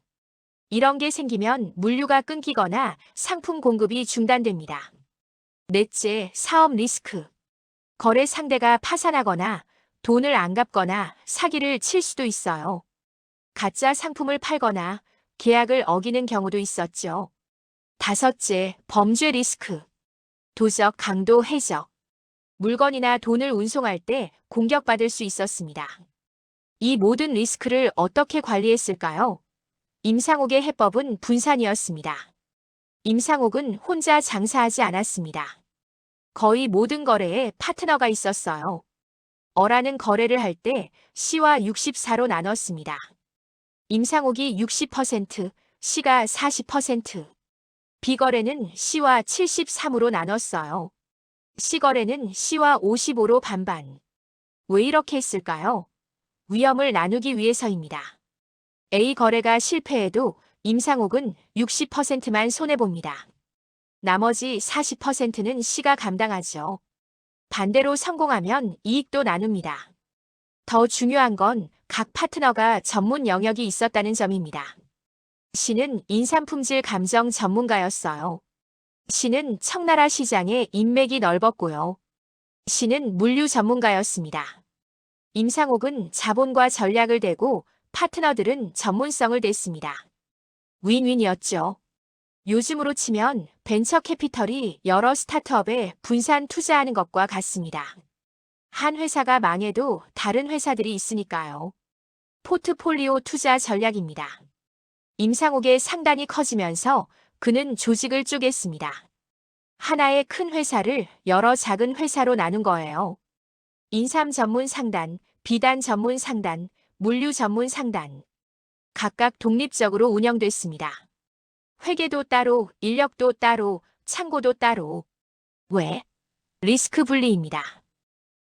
이런 게 생기면 물류가 끊기거나 상품 공급이 중단됩니다. 넷째, 사업 리스크. 거래 상대가 파산하거나 돈을 안 갚거나 사기를 칠 수도 있어요. 가짜 상품을 팔거나 계약을 어기는 경우도 있었죠. 다섯째, 범죄 리스크. 도적, 강도, 해적. 물건이나 돈을 운송할 때 공격받을 수 있었습니다. 이 모든 리스크를 어떻게 관리했을까요? 임상옥의 해법은 분산이었습니다. 임상옥은 혼자 장사하지 않았습니다. 거의 모든 거래에 파트너가 있었어요. 어라는 거래를 할 때 C와 64로 나눴습니다. 임상옥이 60%, C가 40%. B거래는 C와 73으로 나눴어요. C거래는 C와 55로 반반. 왜 이렇게 했을까요? 위험을 나누기 위해서입니다. A거래가 실패해도 임상옥은 60%만 손해봅니다. 나머지 40%는 C가 감당하죠. 반대로 성공하면 이익도 나눕니다. 더 중요한 건 각 파트너가 전문 영역이 있었다는 점입니다. C는 인삼품질 감정 전문가였어요. C는 청나라 시장에 인맥이 넓었고요. C는 물류 전문가였습니다. 임상옥은 자본과 전략을 대고 파트너들은 전문성을 댔습니다. 윈윈이었죠. 요즘으로 치면 벤처 캐피털이 여러 스타트업에 분산 투자하는 것과 같습니다. 한 회사가 망해도 다른 회사들이 있으니까요. 포트폴리오 투자 전략입니다. 임상옥의 상단이 커지면서 그는 조직을 쪼갰습니다. 하나의 큰 회사를 여러 작은 회사로 나눈 거예요. 인삼 전문 상단, 비단 전문 상단, 물류 전문 상단. 각각 독립적으로 운영됐습니다. 회계도 따로, 인력도 따로, 창고도 따로. 왜? 리스크 분리입니다.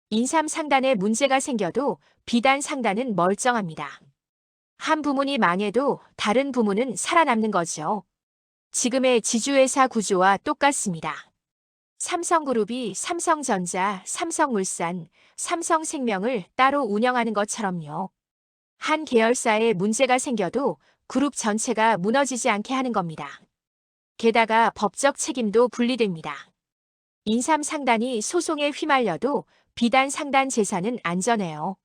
인삼 상단에 문제가 생겨도 비단 상단은 멀쩡합니다. 한 부문이 망해도 다른 부문은 살아남는 거죠. 지금의 지주회사 구조와 똑같습니다. 삼성그룹이 삼성전자, 삼성물산, 삼성생명을 따로 운영하는 것처럼요. 한 계열사에 문제가 생겨도 그룹 전체가 무너지지 않게 하는 겁니다. 게다가 법적 책임도 분리됩니다. 인삼 상단이 소송에 휘말려도 비단 상단 재산은 안전해요.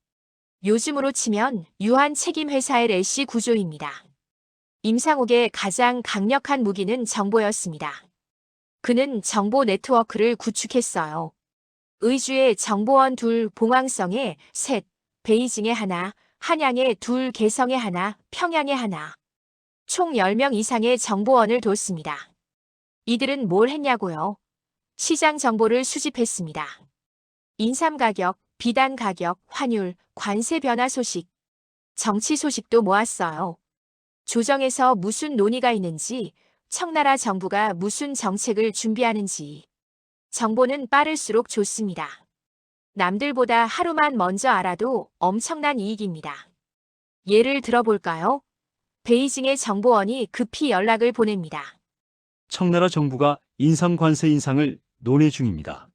요즘으로 치면 유한 책임 회사의 LC 구조입니다. 임상옥의 가장 강력한 무기는 정보였습니다. 그는 정보 네트워크를 구축했어요. 의주에 정보원 2, 봉황성에 3, 베이징에 1, 한양에 2, 개성에 1, 평양에 1. 총 10명 이상의 정보원을 뒀습니다. 이들은 뭘 했냐고요? 시장 정보를 수집했습니다. 인삼 가격, 비단 가격, 환율, 관세 변화 소식, 정치 소식도 모았어요. 조정에서 무슨 논의가 있는지, 청나라 정부가 무슨 정책을 준비하는지. 정보는 빠를수록 좋습니다. 남들보다 하루만 먼저 알아도 엄청난 이익입니다. 예를 들어볼까요? 베이징의 정보원이 급히 연락을 보냅니다. 청나라 정부가 인삼 관세 인상을 논의 중입니다.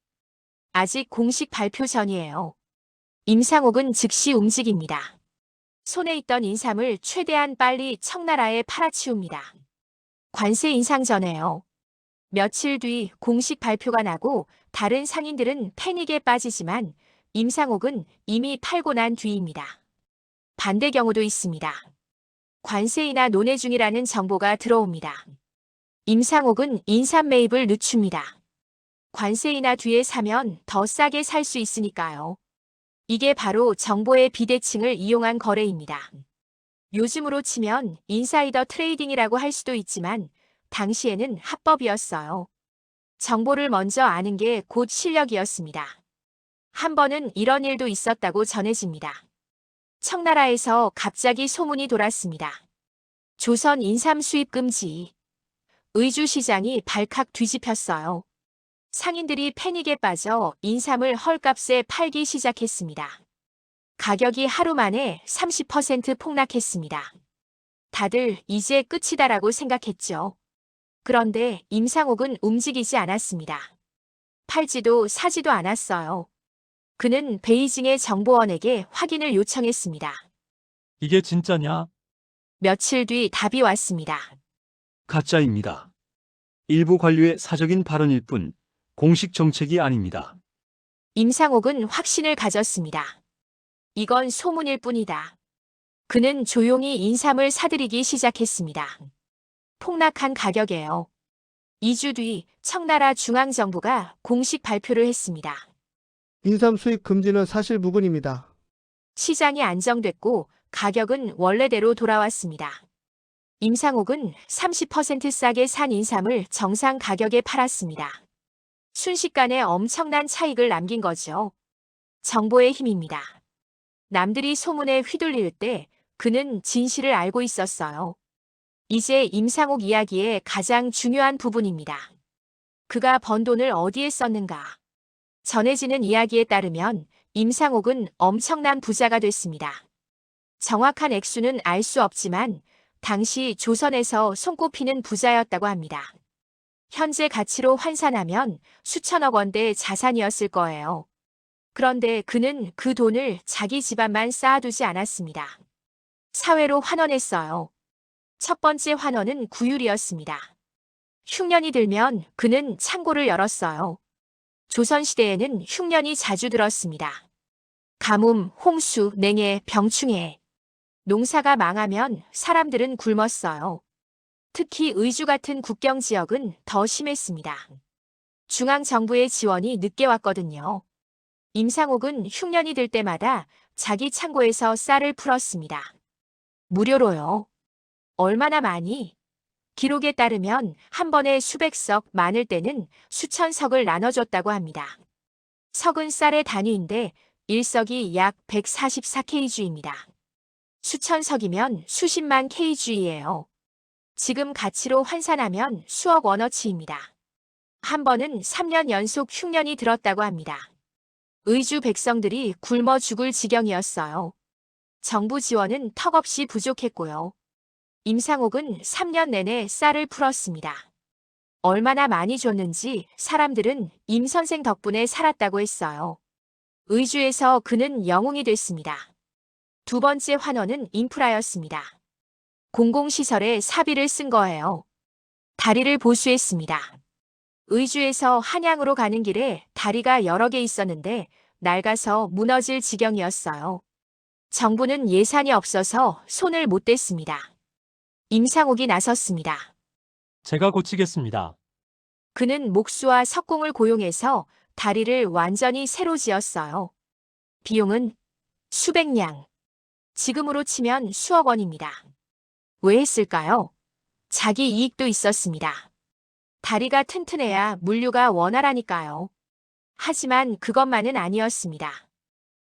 아직 공식 발표 전이에요. 임상옥은 즉시 움직입니다. 손에 있던 인삼을 최대한 빨리 청나라에 팔아치웁니다. 관세 인상 전에요. 며칠 뒤 공식 발표가 나고 다른 상인들은 패닉에 빠지지만 임상옥은 이미 팔고 난 뒤입니다. 반대 경우도 있습니다. 관세 인하 논의 중이라는 정보가 들어옵니다. 임상옥은 인삼 매입을 늦춥니다. 관세 인하 뒤에 사면 더 싸게 살 수 있으니까요. 이게 바로 정보의 비대칭을 이용한 거래입니다. 요즘으로 치면 인사이더 트레이딩이라고 할 수도 있지만 당시에는 합법이었어요. 정보를 먼저 아는 게 곧 실력이었습니다. 한 번은 이런 일도 있었다고 전해집니다. 청나라에서 갑자기 소문이 돌았습니다. 조선 인삼 수입 금지. 의주 시장이 발칵 뒤집혔어요. 상인들이 패닉에 빠져 인삼을 헐값에 팔기 시작했습니다. 가격이 하루 만에 30% 폭락했습니다. 다들 이제 끝이다라고 생각했죠. 그런데 임상옥은 움직이지 않았습니다. 팔지도 사지도 않았어요. 그는 베이징의 정보원에게 확인을 요청했습니다. 이게 진짜냐? 며칠 뒤 답이 왔습니다. 가짜입니다. 일부 관료의 사적인 발언일 뿐 공식 정책이 아닙니다. 임상옥은 확신을 가졌습니다. 이건 소문일 뿐이다. 그는 조용히 인삼을 사들이기 시작했습니다. 폭락한 가격에요. 2주 뒤 청나라 중앙정부가 공식 발표를 했습니다. 인삼 수입 금지는 사실 무근입니다. 시장이 안정됐고 가격은 원래대로 돌아왔습니다. 임상옥은 30% 싸게 산 인삼을 정상 가격에 팔았습니다. 순식간에 엄청난 차익을 남긴 거죠. 정보의 힘입니다. 남들이 소문에 휘둘릴 때 그는 진실을 알고 있었어요. 이제 임상옥 이야기의 가장 중요한 부분입니다. 그가 번 돈을 어디에 썼는가? 전해지는 이야기에 따르면 임상옥은 엄청난 부자가 됐습니다. 정확한 액수는 알 수 없지만 당시 조선에서 손꼽히는 부자였다고 합니다. 현재 가치로 환산하면 수천억 원대 자산이었을 거예요. 그런데 그는 그 돈을 자기 집안만 쌓아두지 않았습니다. 사회로 환원했어요. 첫 번째 환원은 구휼이었습니다. 흉년이 들면 그는 창고를 열었어요. 조선시대에는 흉년이 자주 들었습니다. 가뭄, 홍수, 냉해, 병충해. 농사가 망하면 사람들은 굶었어요. 특히 의주 같은 국경 지역은 더 심했습니다. 중앙정부의 지원이 늦게 왔거든요. 임상옥은 흉년이 들 때마다 자기 창고에서 쌀을 풀었습니다. 무료로요. 얼마나 많이? 기록에 따르면 한 번에 수백 석, 많을 때는 수천 석을 나눠줬다고 합니다. 석은 쌀의 단위인데 1석이 약 144kg입니다. 수천 석이면 수십만 kg예요. 지금 가치로 환산하면 수억 원어치입니다. 한 번은 3년 연속 흉년이 들었다고 합니다. 의주 백성들이 굶어 죽을 지경이었어요. 정부 지원은 턱없이 부족했고요. 임상옥은 3년 내내 쌀을 풀었습니다. 얼마나 많이 줬는지 사람들은 임 선생 덕분에 살았다고 했어요. 의주에서 그는 영웅이 됐습니다. 두 번째 환원은 인프라였습니다. 공공시설에 사비를 쓴 거예요. 다리를 보수했습니다. 의주에서 한양으로 가는 길에 다리가 여러 개 있었는데 낡아서 무너질 지경이었어요. 정부는 예산이 없어서 손을 못 댔습니다. 임상옥이 나섰습니다. 제가 고치겠습니다. 그는 목수와 석공을 고용해서 다리를 완전히 새로 지었어요. 비용은 수백냥. 지금으로 치면 수억 원입니다. 왜 했을까요? 자기 이익도 있었습니다. 다리가 튼튼해야 물류가 원활하니까요. 하지만 그것만은 아니었습니다.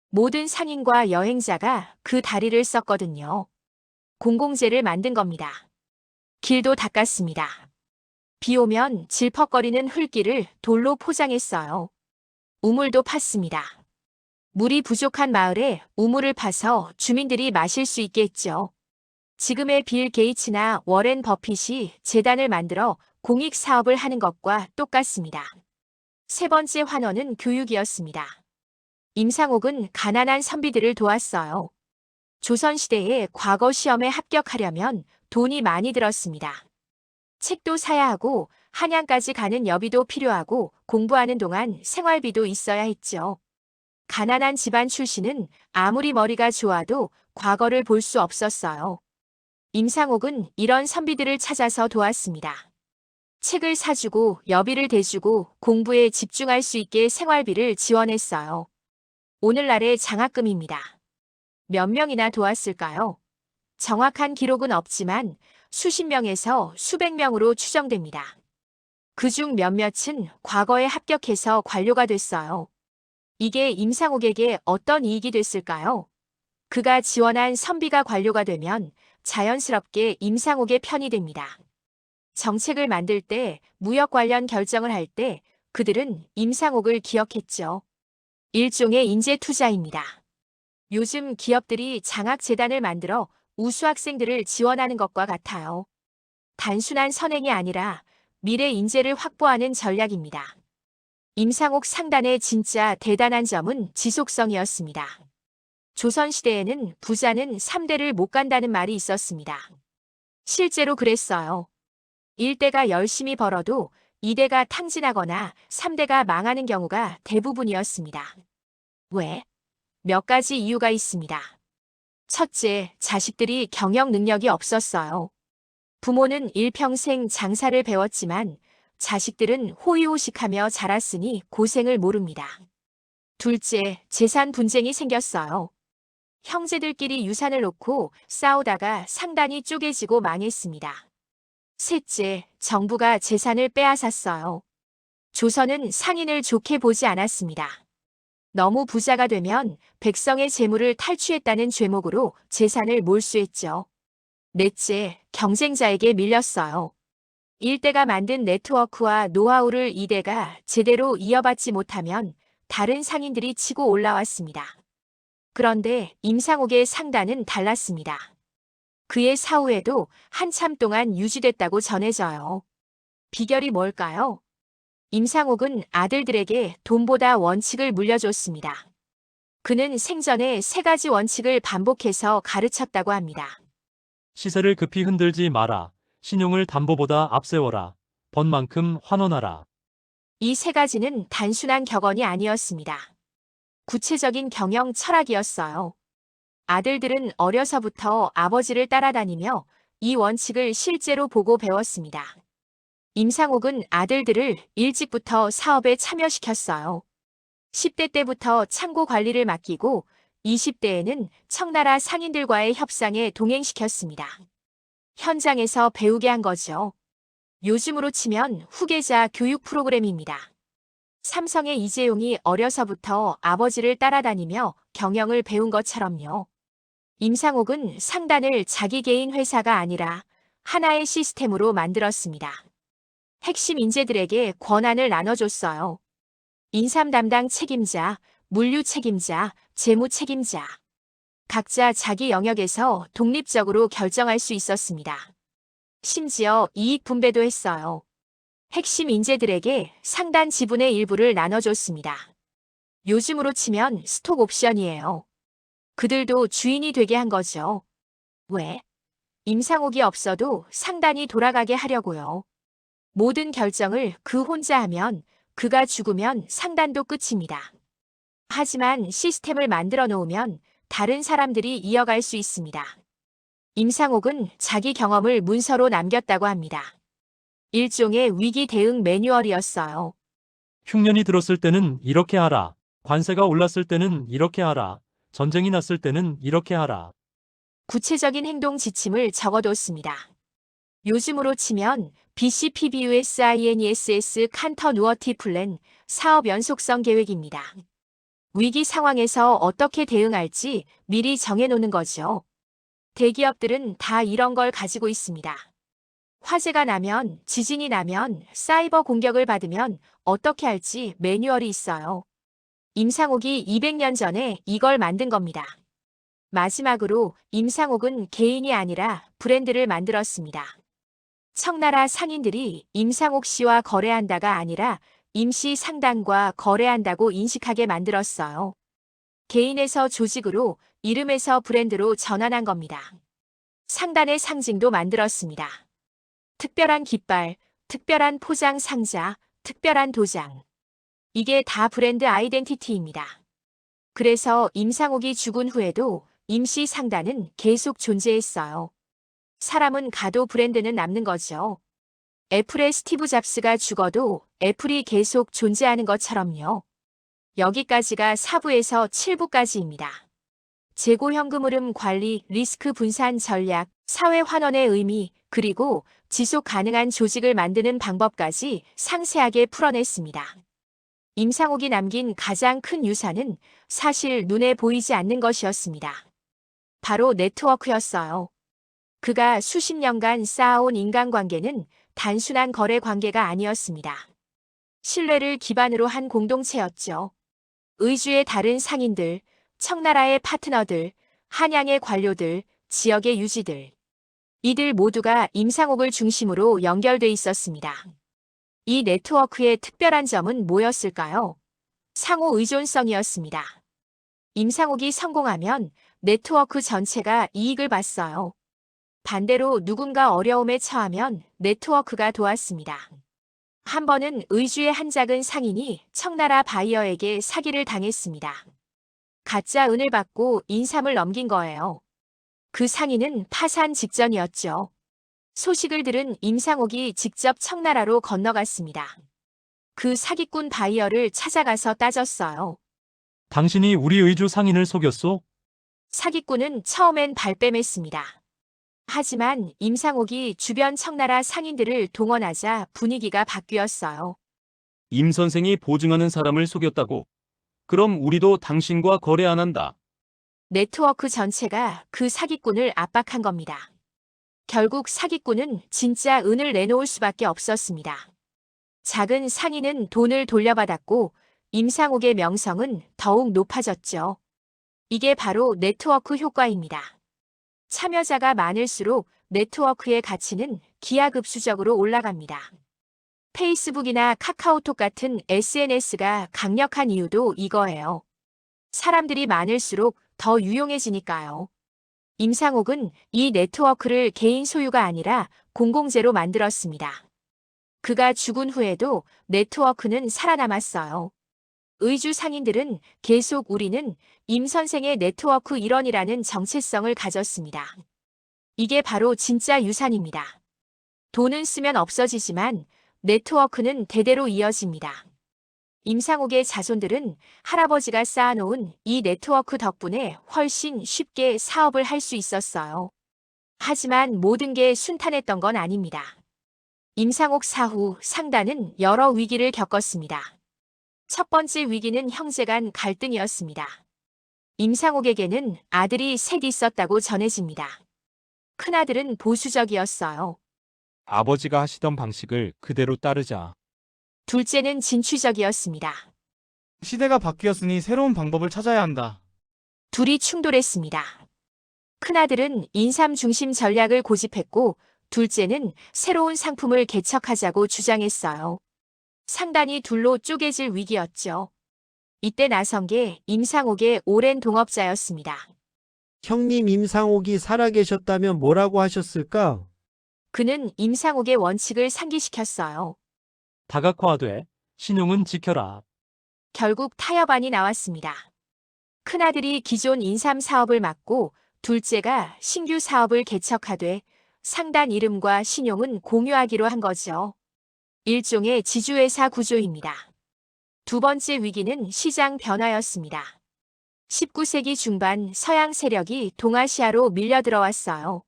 모든 상인과 여행자가 그 다리를 썼거든요. 공공재를 만든 겁니다. 길도 닦았습니다. 비 오면 질퍽거리는 흙길을 돌로 포장했어요. 우물도 팠습니다. 물이 부족한 마을에 우물을 파서 주민들이 마실 수 있게 했죠. 지금의 빌 게이츠나 워렌 버핏이 재단을 만들어 공익 사업을 하는 것과 똑같습니다. 세 번째 환원은 교육이었습니다. 임상옥은 가난한 선비들을 도왔어요. 조선시대에 과거 시험에 합격하려면 돈이 많이 들었습니다. 책도 사야 하고 한양까지 가는 여비도 필요하고 공부하는 동안 생활비도 있어야 했죠. 가난한 집안 출신은 아무리 머리가 좋아도 과거를 볼 수 없었어요. 임상옥은 이런 선비들을 찾아서 도왔습니다. 책을 사주고 여비를 대주고 공부에 집중할 수 있게 생활비를 지원했어요. 오늘날의 장학금입니다. 몇 명이나 도왔을까요? 정확한 기록은 없지만 수십 명에서 수백 명으로 추정됩니다. 그중 몇몇은 과거에 합격해서 관료가 됐어요. 이게 임상옥에게 어떤 이익이 됐을까요? 그가 지원한 선비가 관료가 되면 자연스럽게 임상옥의 편이 됩니다. 정책을 만들 때, 무역 관련 결정을 할 때 그들은 임상옥을 기억했죠. 일종의 인재 투자입니다. 요즘 기업들이 장학재단을 만들어 우수 학생들을 지원하는 것과 같아요. 단순한 선행이 아니라 미래 인재를 확보하는 전략입니다. 임상옥 상단의 진짜 대단한 점은 지속성이었습니다. 조선시대에는 부자는 3대를 못 간다는 말이 있었습니다. 실제로 그랬어요. 1대가 열심히 벌어도 2대가 탕진하거나 3대가 망하는 경우가 대부분이었습니다. 왜? 몇 가지 이유가 있습니다. 첫째, 자식들이 경영 능력이 없었어요. 부모는 일평생 장사를 배웠지만 자식들은 호의호식하며 자랐으니 고생을 모릅니다. 둘째, 재산 분쟁이 생겼어요. 형제들끼리 유산을 놓고 싸우다가 상단이 쪼개지고 망했습니다. 셋째, 정부가 재산을 빼앗았어요. 조선은 상인을 좋게 보지 않았습니다. 너무 부자가 되면 백성의 재물을 탈취했다는 죄목으로 재산을 몰수했죠. 넷째, 경쟁자에게 밀렸어요. 1대가 만든 네트워크와 노하우를 2대가 제대로 이어받지 못하면 다른 상인들이 치고 올라왔습니다. 그런데 임상옥의 상단은 달랐습니다. 그의 사후에도 한참 동안 유지됐다고 전해져요. 비결이 뭘까요? 임상옥은 아들들에게 돈보다 원칙을 물려줬습니다. 그는 생전에 3가지 원칙을 반복해서 가르쳤다고 합니다. 시세를 급히 흔들지 마라. 신용을 담보보다 앞세워라. 번 만큼 환원하라. 이 3가지는 단순한 격언이 아니었습니다. 구체적인 경영 철학이었어요. 아들들은 어려서부터 아버지를 따라다니며 이 원칙을 실제로 보고 배웠습니다. 임상옥은 아들들을 일찍부터 사업에 참여시켰어요. 10대 때부터 창고 관리를 맡기고 20대에는 청나라 상인들과의 협상에 동행시켰습니다. 현장에서 배우게 한 거죠. 요즘으로 치면 후계자 교육 프로그램입니다. 삼성의 이재용이 어려서부터 아버지를 따라다니며 경영을 배운 것처럼요. 임상옥은 상단을 자기 개인 회사가 아니라 하나의 시스템으로 만들었습니다. 핵심 인재들에게 권한을 나눠줬어요. 인삼 담당 책임자, 물류 책임자, 재무 책임자. 각자 자기 영역에서 독립적으로 결정할 수 있었습니다. 심지어 이익 분배도 했어요. 핵심 인재들에게 상단 지분의 일부를 나눠줬습니다. 요즘으로 치면 스톡 옵션이에요. 그들도 주인이 되게 한 거죠. 왜? 임상옥이 없어도 상단이 돌아가게 하려고요. 모든 결정을 그 혼자 하면 그가 죽으면 상단도 끝입니다. 하지만 시스템을 만들어 놓으면 다른 사람들이 이어갈 수 있습니다. 임상옥은 자기 경험을 문서로 남겼다고 합니다. 일종의 위기 대응 매뉴얼이었어요. 흉년이 들었을 때는 이렇게 하라. 관세가 올랐을 때는 이렇게 하라. 전쟁이 났을 때는 이렇게 하라. 구체적인 행동 지침을 적어뒀습니다. 요즘으로 치면 BCPBUSINESS 칸터누어티 플랜 사업 연속성 계획입니다. 위기 상황에서 어떻게 대응할지 미리 정해놓는 거죠. 대기업들은 다 이런 걸 가지고 있습니다. 화재가 나면, 지진이 나면, 사이버 공격을 받으면 어떻게 할지 매뉴얼이 있어요. 임상옥이 200년 전에 이걸 만든 겁니다. 마지막으로 임상옥은 개인이 아니라 브랜드를 만들었습니다. 청나라 상인들이 임상옥 씨와 거래한다가 아니라 임시 상단과 거래한다고 인식하게 만들었어요. 개인에서 조직으로, 이름에서 브랜드로 전환한 겁니다. 상단의 상징도 만들었습니다. 특별한 깃발, 특별한 포장 상자, 특별한 도장. 이게 다 브랜드 아이덴티티입니다. 그래서 임상옥이 죽은 후에도 임시 상단은 계속 존재했어요. 사람은 가도 브랜드는 남는 거죠. 애플의 스티브 잡스가 죽어도 애플이 계속 존재하는 것처럼요. 여기까지가 4부에서 7부까지입니다. 재고 현금 흐름 관리, 리스크 분산 전략, 사회 환원의 의미, 그리고 지속 가능한 조직을 만드는 방법까지 상세하게 풀어냈습니다. 임상옥이 남긴 가장 큰 유산은 사실 눈에 보이지 않는 것이었습니다. 바로 네트워크였어요. 그가 수십 년간 쌓아온 인간관계는 단순한 거래 관계가 아니었습니다. 신뢰를 기반으로 한 공동체였죠. 의주의 다른 상인들, 청나라의 파트너들, 한양의 관료들, 지역의 유지들. 이들 모두가 임상옥을 중심으로 연결돼 있었습니다. 이 네트워크의 특별한 점은 뭐였을까요? 상호 의존성이었습니다. 임상옥이 성공하면 네트워크 전체가 이익을 봤어요. 반대로 누군가 어려움에 처하면 네트워크가 도왔습니다. 한 번은 의주의 한 작은 상인이 청나라 바이어에게 사기를 당했습니다. 가짜 은을 받고 인삼을 넘긴 거예요. 그 상인은 파산 직전이었죠. 소식을 들은 임상옥이 직접 청나라로 건너갔습니다. 그 사기꾼 바이어를 찾아가서 따졌어요. 당신이 우리 의주 상인을 속였소? 사기꾼은 처음엔 발뺌했습니다. 하지만 임상옥이 주변 청나라 상인들을 동원하자 분위기가 바뀌었어요. 임 선생이 보증하는 사람을 속였다고? 그럼 우리도 당신과 거래 안 한다. 네트워크 전체가 그 사기꾼을 압박한 겁니다. 결국 사기꾼은 진짜 은을 내놓을 수밖에 없었습니다. 작은 상인은 돈을 돌려받았고 임상옥의 명성은 더욱 높아졌죠. 이게 바로 네트워크 효과입니다. 참여자가 많을수록 네트워크의 가치는 기하급수적으로 올라갑니다. 페이스북이나 카카오톡 같은 SNS가 강력한 이유도 이거예요. 사람들이 많을수록 더 유용해지니까요. 임상옥은 이 네트워크를 개인 소유가 아니라 공공재로 만들었습니다. 그가 죽은 후에도 네트워크는 살아남았어요. 의주 상인들은 계속 우리는 임 선생의 네트워크 일원이라는 정체성을 가졌습니다. 이게 바로 진짜 유산입니다. 돈은 쓰면 없어지지만 네트워크는 대대로 이어집니다. 임상옥의 자손들은 할아버지가 쌓아놓은 이 네트워크 덕분에 훨씬 쉽게 사업을 할 수 있었어요. 하지만 모든 게 순탄했던 건 아닙니다. 임상옥 사후 상단은 여러 위기를 겪었습니다. 첫 번째 위기는 형제 간 갈등이었습니다. 임상옥에게는 아들이 셋 있었다고 전해집니다. 큰아들은 보수적이었어요. 아버지가 하시던 방식을 그대로 따르자. 둘째는 진취적이었습니다. 시대가 바뀌었으니 새로운 방법을 찾아야 한다. 둘이 충돌했습니다. 큰아들은 인삼 중심 전략을 고집했고 둘째는 새로운 상품을 개척하자고 주장했어요. 상단이 둘로 쪼개질 위기였죠. 이때 나선 게 임상옥의 오랜 동업자였습니다. 형님 임상옥이 살아계셨다면 뭐라고 하셨을까? 그는 임상옥의 원칙을 상기시켰어요. 다각화돼 신용은 지켜라. 결국 타협안이 나왔습니다. 큰아들이 기존 인삼 사업을 맡고 둘째가 신규 사업을 개척하되 상단 이름과 신용은 공유하기로 한 거죠. 일종의 지주회사 구조입니다. 두 번째 위기는 시장 변화였습니다. 19세기 중반 서양 세력이 동아시아로 밀려 들어왔어요.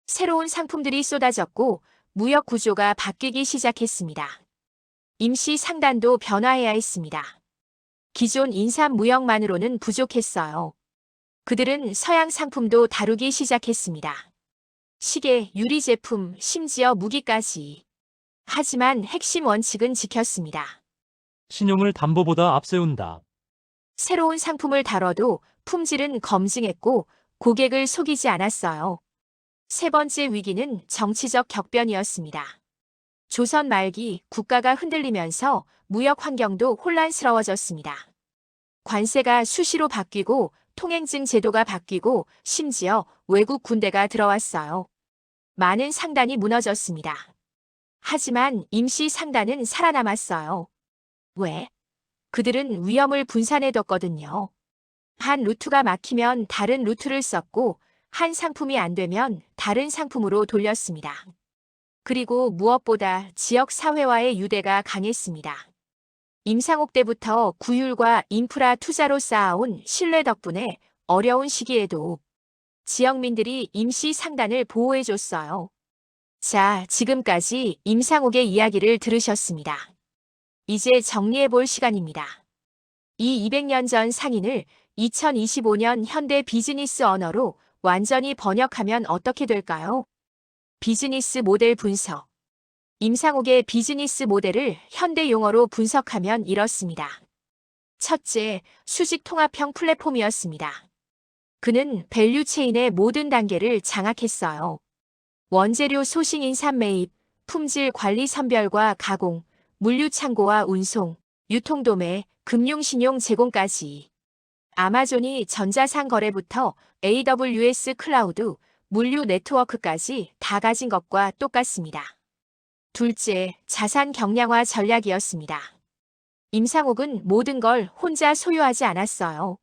새로운 상품들이 쏟아졌고 무역 구조가 바뀌기 시작했습니다. 임시 상단도 변화해야 했습니다. 기존 인삼 무역만으로는 부족했어요. 그들은 서양 상품도 다루기 시작했습니다. 시계, 유리 제품, 심지어 무기까지. 하지만 핵심 원칙은 지켰습니다. 신용을 담보보다 앞세운다. 새로운 상품을 다뤄도 품질은 검증했고 고객을 속이지 않았어요. 세 번째 위기는 정치적 격변이었습니다. 조선 말기 국가가 흔들리면서 무역 환경도 혼란스러워졌습니다. 관세가 수시로 바뀌고 통행증 제도가 바뀌고 심지어 외국 군대가 들어왔어요. 많은 상단이 무너졌습니다. 하지만 임시 상단은 살아남았어요. 왜? 그들은 위험을 분산해뒀거든요. 한 루트가 막히면 다른 루트를 썼고 한 상품이 안 되면 다른 상품으로 돌렸습니다. 그리고 무엇보다 지역 사회와의 유대가 강했습니다. 임상옥 때부터 구휼과 인프라 투자로 쌓아온 신뢰 덕분에 어려운 시기에도 지역민들이 임시 상단을 보호해줬어요. 자, 지금까지 임상옥의 이야기를 들으셨습니다. 이제 정리해볼 시간입니다. 이 200년 전 상인을 2025년 현대 비즈니스 언어로 완전히 번역하면 어떻게 될까요? 비즈니스 모델 분석. 임상옥의 비즈니스 모델을 현대 용어로 분석하면 이렇습니다. 첫째, 수직 통합형 플랫폼이었습니다. 그는 밸류 체인의 모든 단계를 장악했어요. 원재료 소싱 인삼 매입, 품질 관리 선별과 가공, 물류 창고와 운송, 유통도매, 금융신용 제공까지. 아마존이 전자상 거래부터 AWS 클라우드, 물류 네트워크까지 다 가진 것과 똑같습니다. 둘째, 자산 경량화 전략이었습니다. 임상옥은 모든 걸 혼자 소유하지 않았어요.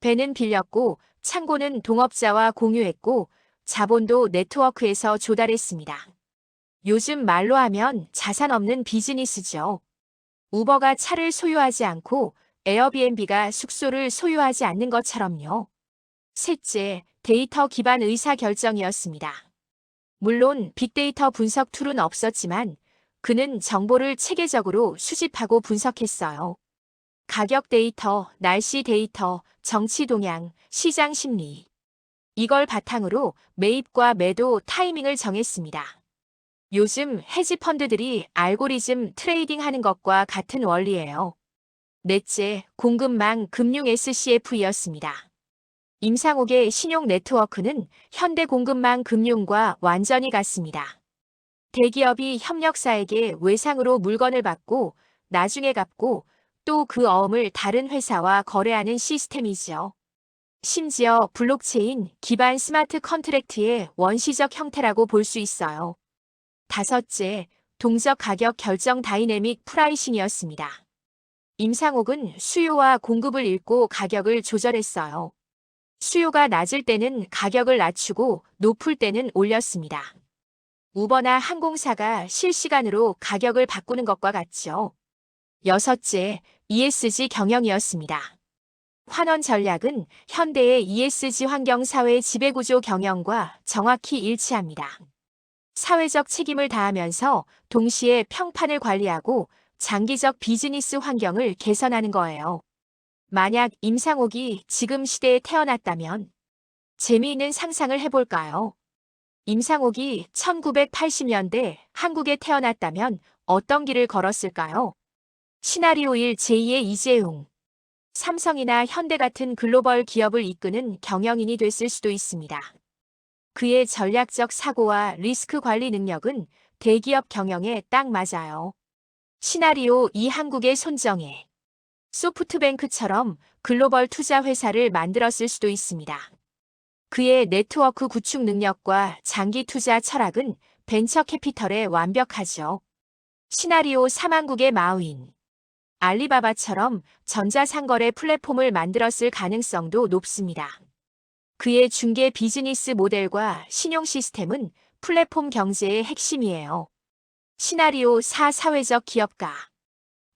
배는 빌렸고, 창고는 동업자와 공유했고, 자본도 네트워크에서 조달했습니다. 요즘 말로 하면 자산 없는 비즈니스죠. 우버가 차를 소유하지 않고 에어비앤비가 숙소를 소유하지 않는 것처럼요. 셋째, 데이터 기반 의사결정이었습니다. 물론 빅데이터 분석 툴은 없었지만 그는 정보를 체계적으로 수집하고 분석했어요. 가격 데이터, 날씨 데이터, 정치 동향, 시장 심리. 이걸 바탕으로 매입과 매도 타이밍을 정했습니다. 요즘 헤지펀드들이 알고리즘 트레이딩 하는 것과 같은 원리예요. 넷째, 공급망 금융 SCF이었습니다. 임상옥의 신용 네트워크는 현대 공급망 금융과 완전히 같습니다. 대기업이 협력사에게 외상으로 물건을 받고 나중에 갚고 또 그 어음을 다른 회사와 거래하는 시스템이죠. 심지어 블록체인 기반 스마트 컨트랙트의 원시적 형태라고 볼 수 있어요. 다섯째, 동적 가격 결정 다이내믹 프라이싱이었습니다. 임상옥은 수요와 공급을 읽고 가격을 조절했어요. 수요가 낮을 때는 가격을 낮추고 높을 때는 올렸습니다. 우버나 항공사가 실시간으로 가격을 바꾸는 것과 같죠. 여섯째, ESG 경영이었습니다. 환원 전략은 현대의 ESG 환경사회 지배구조 경영과 정확히 일치합니다. 사회적 책임을 다하면서 동시에 평판을 관리하고 장기적 비즈니스 환경을 개선하는 거예요. 만약 임상옥이 지금 시대에 태어났다면 재미있는 상상을 해볼까요? 임상옥이 1980년대 한국에 태어났다면 어떤 길을 걸었을까요? 시나리오 1 제2의 이재용. 삼성이나 현대 같은 글로벌 기업을 이끄는 경영인이 됐을 수도 있습니다. 그의 전략적 사고와 리스크 관리 능력은 대기업 경영에 딱 맞아요. 시나리오 2 한국의 손정혜. 소프트뱅크처럼 글로벌 투자 회사를 만들었을 수도 있습니다. 그의 네트워크 구축 능력과 장기 투자 철학은 벤처 캐피털에 완벽하죠. 시나리오 3 한국의 마윈. 알리바바처럼 전자상거래 플랫폼을 만들었을 가능성도 높습니다. 그의 중개 비즈니스 모델과 신용 시스템은 플랫폼 경제의 핵심이에요. 시나리오 4 사회적 기업가.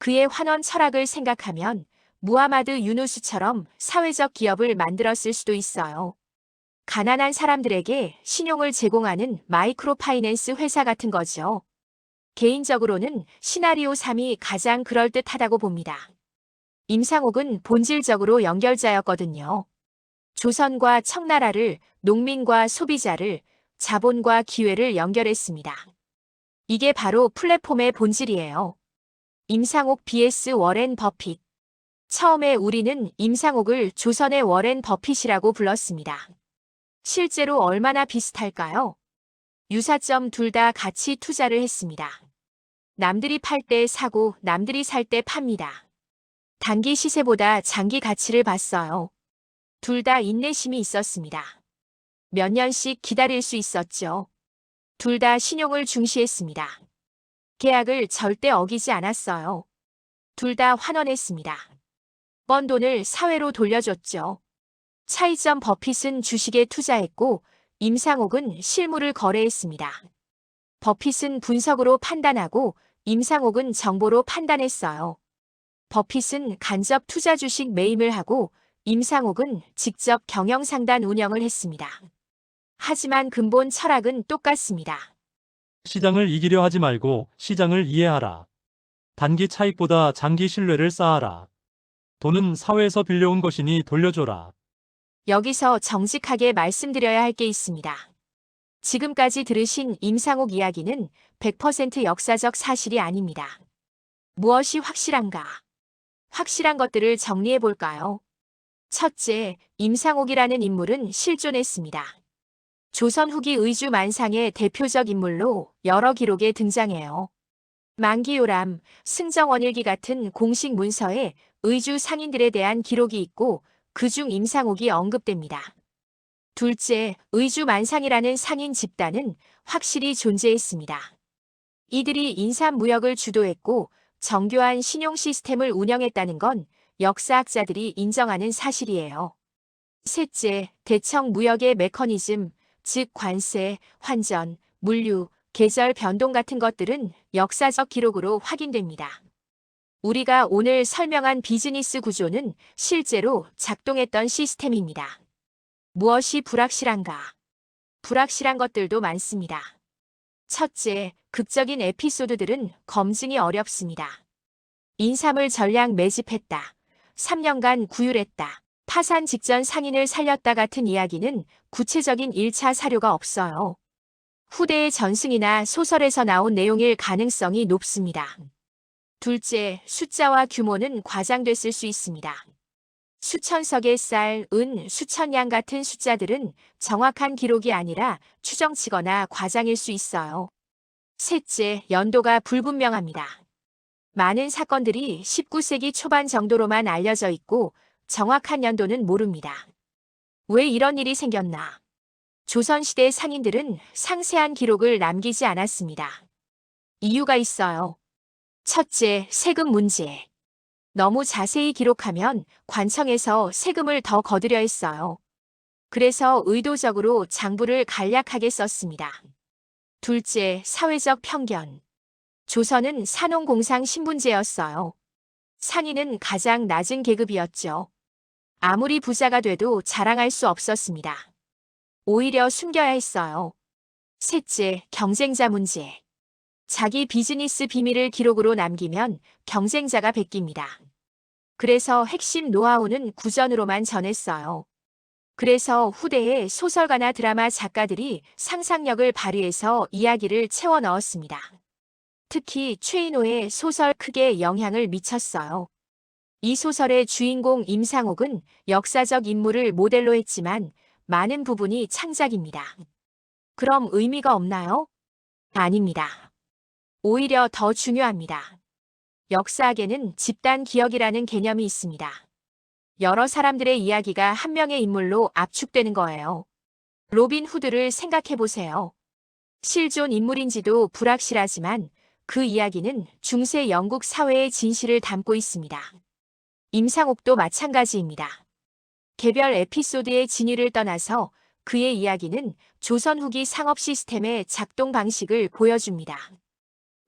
그의 환원 철학을 생각하면 무하마드 유누스처럼 사회적 기업을 만들었을 수도 있어요. 가난한 사람들에게 신용을 제공하는 마이크로 파이낸스 회사 같은 거죠. 개인적으로는 시나리오 3이 가장 그럴듯하다고 봅니다. 임상옥은 본질적으로 연결자였거든요. 조선과 청나라를, 농민과 소비자를, 자본과 기회를 연결했습니다. 이게 바로 플랫폼의 본질이에요. 임상옥 vs 워렌 버핏. 처음에 우리는 임상옥을 조선의 워렌 버핏이라고 불렀습니다. 실제로 얼마나 비슷할까요? 유사점 둘 다 같이 투자를 했습니다. 남들이 팔 때 사고 남들이 살 때 팝니다. 단기 시세보다 장기 가치를 봤어요. 둘 다 인내심이 있었습니다. 몇 년씩 기다릴 수 있었죠. 둘 다 신용을 중시했습니다. 계약을 절대 어기지 않았어요. 둘 다 환원했습니다. 번 돈을 사회로 돌려줬죠. 차이점 버핏은 주식에 투자했고 임상옥은 실물을 거래했습니다. 버핏은 분석으로 판단하고 임상옥은 정보로 판단했어요. 버핏은 간접 투자 주식 매입을 하고 임상옥은 직접 경영상단 운영을 했습니다. 하지만 근본 철학은 똑같습니다. 시장을 이기려 하지 말고 시장을 이해하라. 단기 차익보다 장기 신뢰를 쌓아라. 돈은 사회에서 빌려온 것이니 돌려줘라. 여기서 정직하게 말씀드려야 할 게 있습니다. 지금까지 들으신 임상옥 이야기는 100% 역사적 사실이 아닙니다. 무엇이 확실한가? 확실한 것들을 정리해 볼까요? 첫째, 임상옥이라는 인물은 실존했습니다. 조선 후기 의주 만상의 대표적 인물로 여러 기록에 등장해요. 만기요람, 승정원일기 같은 공식 문서에 의주 상인들에 대한 기록이 있고 그중 임상옥이 언급됩니다. 둘째, 의주 만상이라는 상인 집단은 확실히 존재했습니다. 이들이 인삼무역을 주도했고 정교한 신용 시스템을 운영했다는 건 역사학자들이 인정하는 사실이에요. 셋째, 대청 무역의 메커니즘, 즉 관세, 환전, 물류, 계절 변동 같은 것들은 역사적 기록으로 확인됩니다. 우리가 오늘 설명한 비즈니스 구조는 실제로 작동했던 시스템입니다. 무엇이 불확실한가? 불확실한 것들도 많습니다. 첫째, 극적인 에피소드들은 검증이 어렵습니다. 인삼을 전량 매집했다. 3년간 구휼했다. 파산 직전 상인을 살렸다 같은 이야기는 구체적인 1차 사료가 없어요. 후대의 전승이나 소설에서 나온 내용일 가능성이 높습니다. 둘째, 숫자와 규모는 과장됐을 수 있습니다. 수천 석의 쌀, 은, 수천 양 같은 숫자들은 정확한 기록이 아니라 추정치거나 과장일 수 있어요. 셋째, 연도가 불분명합니다. 많은 사건들이 19세기 초반 정도로만 알려져 있고 정확한 연도는 모릅니다. 왜 이런 일이 생겼나? 조선시대 상인들은 상세한 기록을 남기지 않았습니다. 이유가 있어요. 첫째, 세금 문제. 너무 자세히 기록하면 관청에서 세금을 더 거두려 했어요. 그래서 의도적으로 장부를 간략하게 썼습니다. 둘째, 사회적 편견. 조선은 산농공상 신분제였어요. 상인은 가장 낮은 계급이었죠. 아무리 부자가 돼도 자랑할 수 없었습니다. 오히려 숨겨야 했어요. 셋째, 경쟁자 문제. 자기 비즈니스 비밀을 기록으로 남기면 경쟁자가 베낍니다. 그래서 핵심 노하우는 구전으로만 전했어요. 그래서 후대의 소설가나 드라마 작가들이 상상력을 발휘해서 이야기를 채워 넣었습니다. 특히 최인호의 소설 크게 영향을 미쳤어요. 이 소설의 주인공 임상옥은 역사적 인물을 모델로 했지만 많은 부분이 창작입니다. 그럼 의미가 없나요? 아닙니다. 오히려 더 중요합니다. 역사학에는 집단 기억이라는 개념이 있습니다. 여러 사람들의 이야기가 한 명의 인물로 압축되는 거예요. 로빈 후드를 생각해 보세요. 실존 인물인지도 불확실하지만 그 이야기는 중세 영국 사회의 진실을 담고 있습니다. 임상옥도 마찬가지입니다. 개별 에피소드의 진위를 떠나서 그의 이야기는 조선 후기 상업 시스템의 작동 방식을 보여줍니다.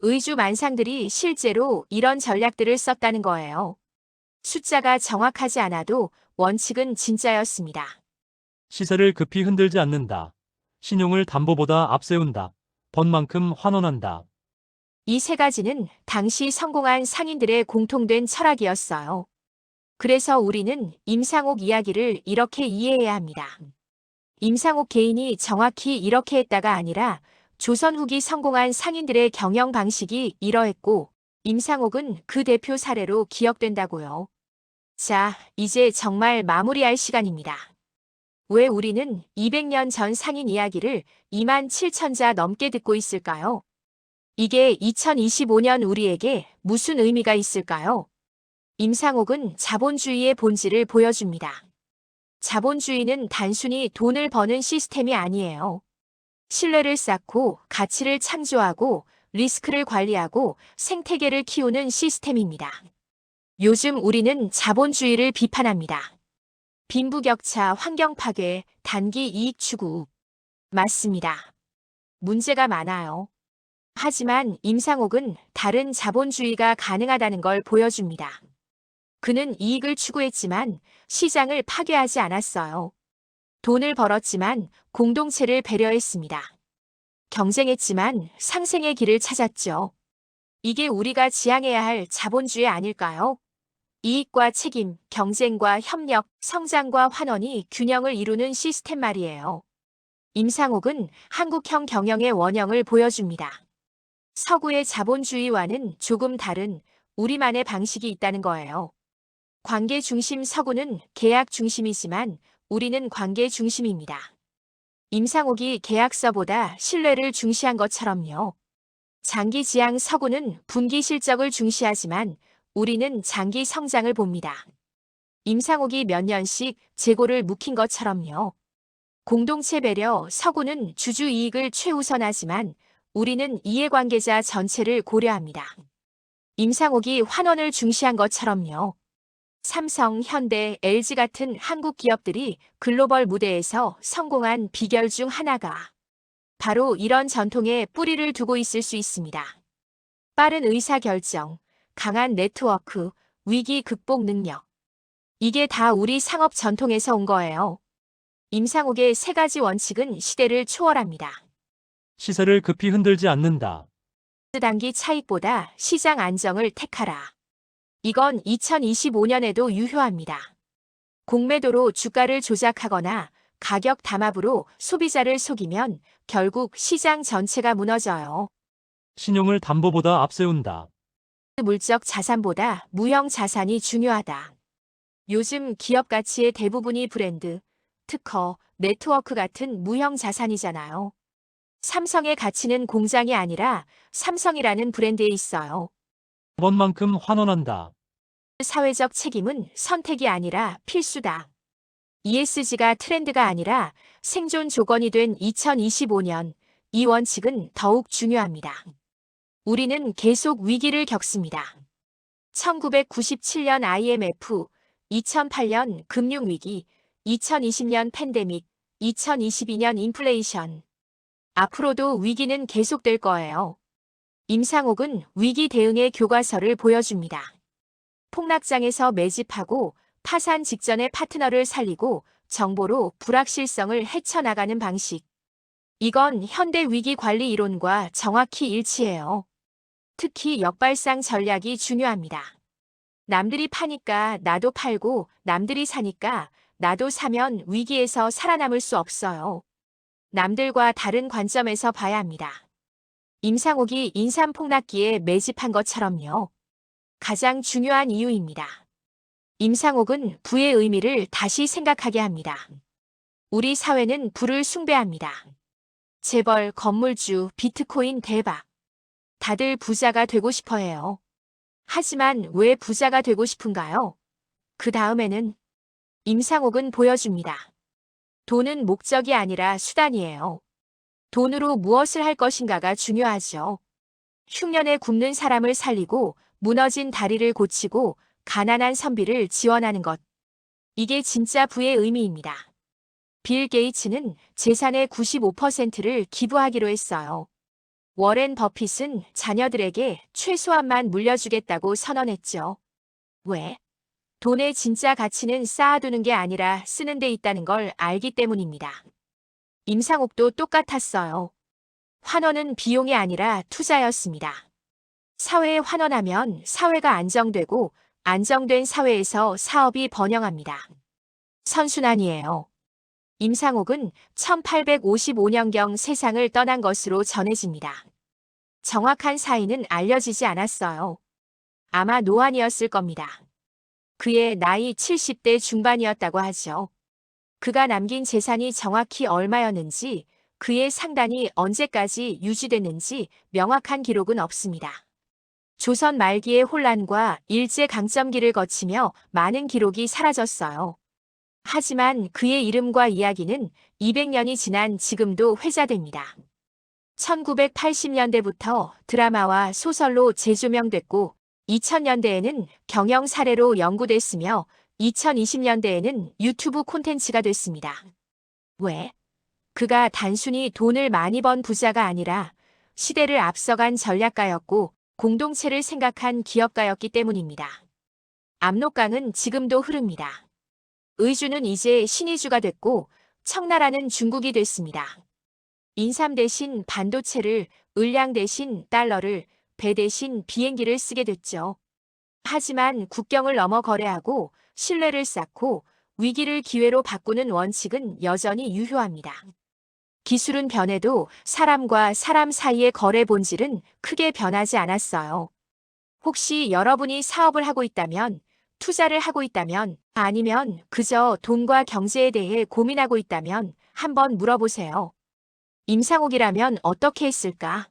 의주 만상들이 실제로 이런 전략들을 썼다는 거예요. 숫자가 정확하지 않아도 원칙은 진짜였습니다. 시세를 급히 흔들지 않는다. 신용을 담보보다 앞세운다. 번만큼 환원한다. 이 세 가지는 당시 성공한 상인들의 공통된 철학이었어요. 그래서 우리는 임상옥 이야기를 이렇게 이해해야 합니다. 임상옥 개인이 정확히 이렇게 했다가 아니라 조선 후기 성공한 상인들의 경영 방식이 이러했고 임상옥은 그 대표 사례로 기억된다고요. 자, 이제 정말 마무리할 시간입니다. 왜 우리는 200년 전 상인 이야기를 27,000자 넘게 듣고 있을까요? 이게 2025년 우리에게 무슨 의미가 있을까요? 임상옥은 자본주의의 본질을 보여줍니다. 자본주의는 단순히 돈을 버는 시스템이 아니에요. 신뢰를 쌓고 가치를 창조하고 리스크를 관리하고 생태계를 키우는 시스템입니다. 요즘 우리는 자본주의를 비판합니다. 빈부격차, 환경 파괴, 단기 이익 추구. 맞습니다. 문제가 많아요. 하지만 임상옥은 다른 자본주의가 가능하다는 걸 보여줍니다. 그는 이익을 추구했지만 시장을 파괴하지 않았어요. 돈을 벌었지만 공동체를 배려했습니다. 경쟁했지만 상생의 길을 찾았죠. 이게 우리가 지향해야 할 자본주의 아닐까요? 이익과 책임, 경쟁과 협력, 성장과 환원이 균형을 이루는 시스템 말이에요. 임상옥은 한국형 경영의 원형을 보여줍니다. 서구의 자본주의와는 조금 다른 우리만의 방식이 있다는 거예요. 관계 중심 서구는 계약 중심이지만 우리는 관계 중심입니다. 임상옥이 계약서보다 신뢰를 중시한 것처럼요. 장기 지향 서구는 분기 실적을 중시하지만 우리는 장기 성장을 봅니다. 임상옥이 몇 년씩 재고를 묵힌 것처럼요. 공동체 배려 서구는 주주 이익을 최우선하지만 우리는 이해관계자 전체를 고려합니다. 임상옥이 환원을 중시한 것처럼요. 삼성, 현대, LG 같은 한국 기업들이 글로벌 무대에서 성공한 비결 중 하나가 바로 이런 전통에 뿌리를 두고 있을 수 있습니다. 빠른 의사결정, 강한 네트워크, 위기 극복 능력. 이게 다 우리 상업 전통에서 온 거예요. 임상옥의 세 가지 원칙은 시대를 초월합니다. 시세를 급히 흔들지 않는다. 단기 차익보다 시장 안정을 택하라. 이건 2025년에도 유효합니다. 공매도로 주가를 조작하거나 가격 담합으로 소비자를 속이면 결국 시장 전체가 무너져요. 신용을 담보보다 앞세운다. 물적 자산보다 무형 자산이 중요하다. 요즘 기업 가치의 대부분이 브랜드, 특허, 네트워크 같은 무형 자산이잖아요. 삼성의 가치는 공장이 아니라 삼성이라는 브랜드에 있어요. 번만큼 환원한다. 사회적 책임은 선택이 아니라 필수다. ESG가 트렌드가 아니라 생존 조건이 된 2025년, 이 원칙은 더욱 중요합니다. 우리는 계속 위기를 겪습니다. 1997년 IMF, 2008년 금융위기, 2020년 팬데믹, 2022년 인플레이션. 앞으로도 위기는 계속될 거예요. 임상옥은 위기 대응의 교과서를 보여줍니다. 폭락장에서 매집하고 파산 직전에 파트너를 살리고 정보로 불확실성을 헤쳐나가는 방식. 이건 현대 위기 관리 이론과 정확히 일치해요. 특히 역발상 전략이 중요합니다. 남들이 파니까 나도 팔고 남들이 사니까 나도 사면 위기에서 살아남을 수 없어요. 남들과 다른 관점에서 봐야 합니다. 임상옥이 인삼폭락기에 매집한 것처럼요. 가장 중요한 이유입니다. 임상옥은 부의 의미를 다시 생각하게 합니다. 우리 사회는 부를 숭배합니다. 재벌, 건물주, 비트코인 대박. 다들 부자가 되고 싶어 해요. 하지만 왜 부자가 되고 싶은가요? 그 다음에는 임상옥은 보여줍니다. 돈은 목적이 아니라 수단이에요. 돈으로 무엇을 할 것인가가 중요하죠. 흉년에 굶는 사람을 살리고 무너진 다리를 고치고 가난한 선비를 지원하는 것. 이게 진짜 부의 의미입니다. 빌 게이츠는 재산의 95%를 기부하기로 했어요. 워렌 버핏은 자녀들에게 최소한만 물려주겠다고 선언했죠. 왜? 돈의 진짜 가치는 쌓아두는 게 아니라 쓰는 데 있다는 걸 알기 때문입니다. 임상옥도 똑같았어요. 환원은 비용이 아니라 투자였습니다. 사회에 환원하면 사회가 안정되고 안정된 사회에서 사업이 번영합니다. 선순환이에요. 임상옥은 1855년경 세상을 떠난 것으로 전해집니다. 정확한 사인은 알려지지 않았어요. 아마 노안이었을 겁니다. 그의 나이 70대 중반이었다고 하죠. 그가 남긴 재산이 정확히 얼마였는지, 그의 상단이 언제까지 유지됐는지 명확한 기록은 없습니다. 조선 말기의 혼란과 일제강점기를 거치며 많은 기록이 사라졌어요. 하지만 그의 이름과 이야기는 200년이 지난 지금도 회자됩니다. 1980년대부터 드라마와 소설로 재조명됐고 2000년대에는 경영 사례로 연구됐으며 2020년대에는 유튜브 콘텐츠가 됐습니다. 왜? 그가 단순히 돈을 많이 번 부자가 아니라 시대를 앞서간 전략가였고 공동체를 생각한 기업가였기 때문입니다. 압록강은 지금도 흐릅니다. 의주는 이제 신의주가 됐고 청나라는 중국이 됐습니다. 인삼 대신 반도체를, 을량 대신 달러를, 배 대신 비행기를 쓰게 됐죠. 하지만 국경을 넘어 거래하고 신뢰를 쌓고 위기를 기회로 바꾸는 원칙은 여전히 유효합니다. 기술은 변해도 사람과 사람 사이의 거래 본질은 크게 변하지 않았어요. 혹시 여러분이 사업을 하고 있다면, 투자를 하고 있다면, 아니면 그저 돈과 경제에 대해 고민하고 있다면 한번 물어보세요. 임상옥이라면 어떻게 했을까?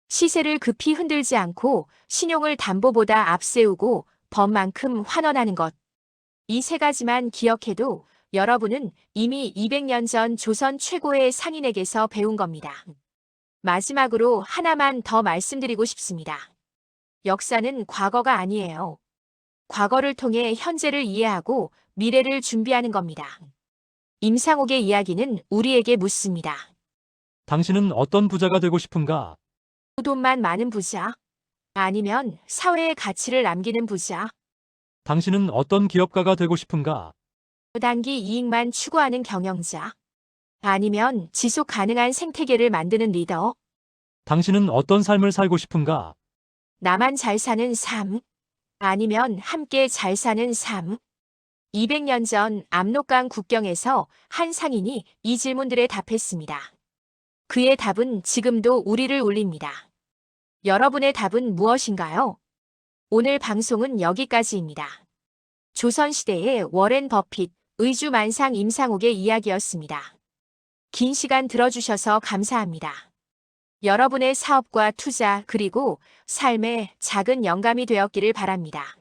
시세를 급히 흔들지 않고 신용을 담보보다 앞세우고 법만큼 환원하는 것. 이 세 가지만 기억해도 여러분은 이미 200년 전 조선 최고의 상인에게서 배운 겁니다. 마지막으로 하나만 더 말씀드리고 싶습니다. 역사는 과거가 아니에요. 과거를 통해 현재를 이해하고 미래를 준비하는 겁니다. 임상옥의 이야기는 우리에게 묻습니다. 당신은 어떤 부자가 되고 싶은가? 돈만 많은 부자? 아니면 사회에 가치를 남기는 부자? 당신은 어떤 기업가가 되고 싶은가? 단기 이익만 추구하는 경영자? 아니면 지속 가능한 생태계를 만드는 리더? 당신은 어떤 삶을 살고 싶은가? 나만 잘 사는 삶? 아니면 함께 잘 사는 삶? 200년 전 압록강 국경에서 한 상인이 이 질문들에 답했습니다. 그의 답은 지금도 우리를 울립니다. 여러분의 답은 무엇인가요? 오늘 방송은 여기까지입니다. 조선시대의 워렌 버핏, 의주만상 임상옥의 이야기였습니다. 긴 시간 들어주셔서 감사합니다. 여러분의 사업과 투자 그리고 삶에 작은 영감이 되었기를 바랍니다.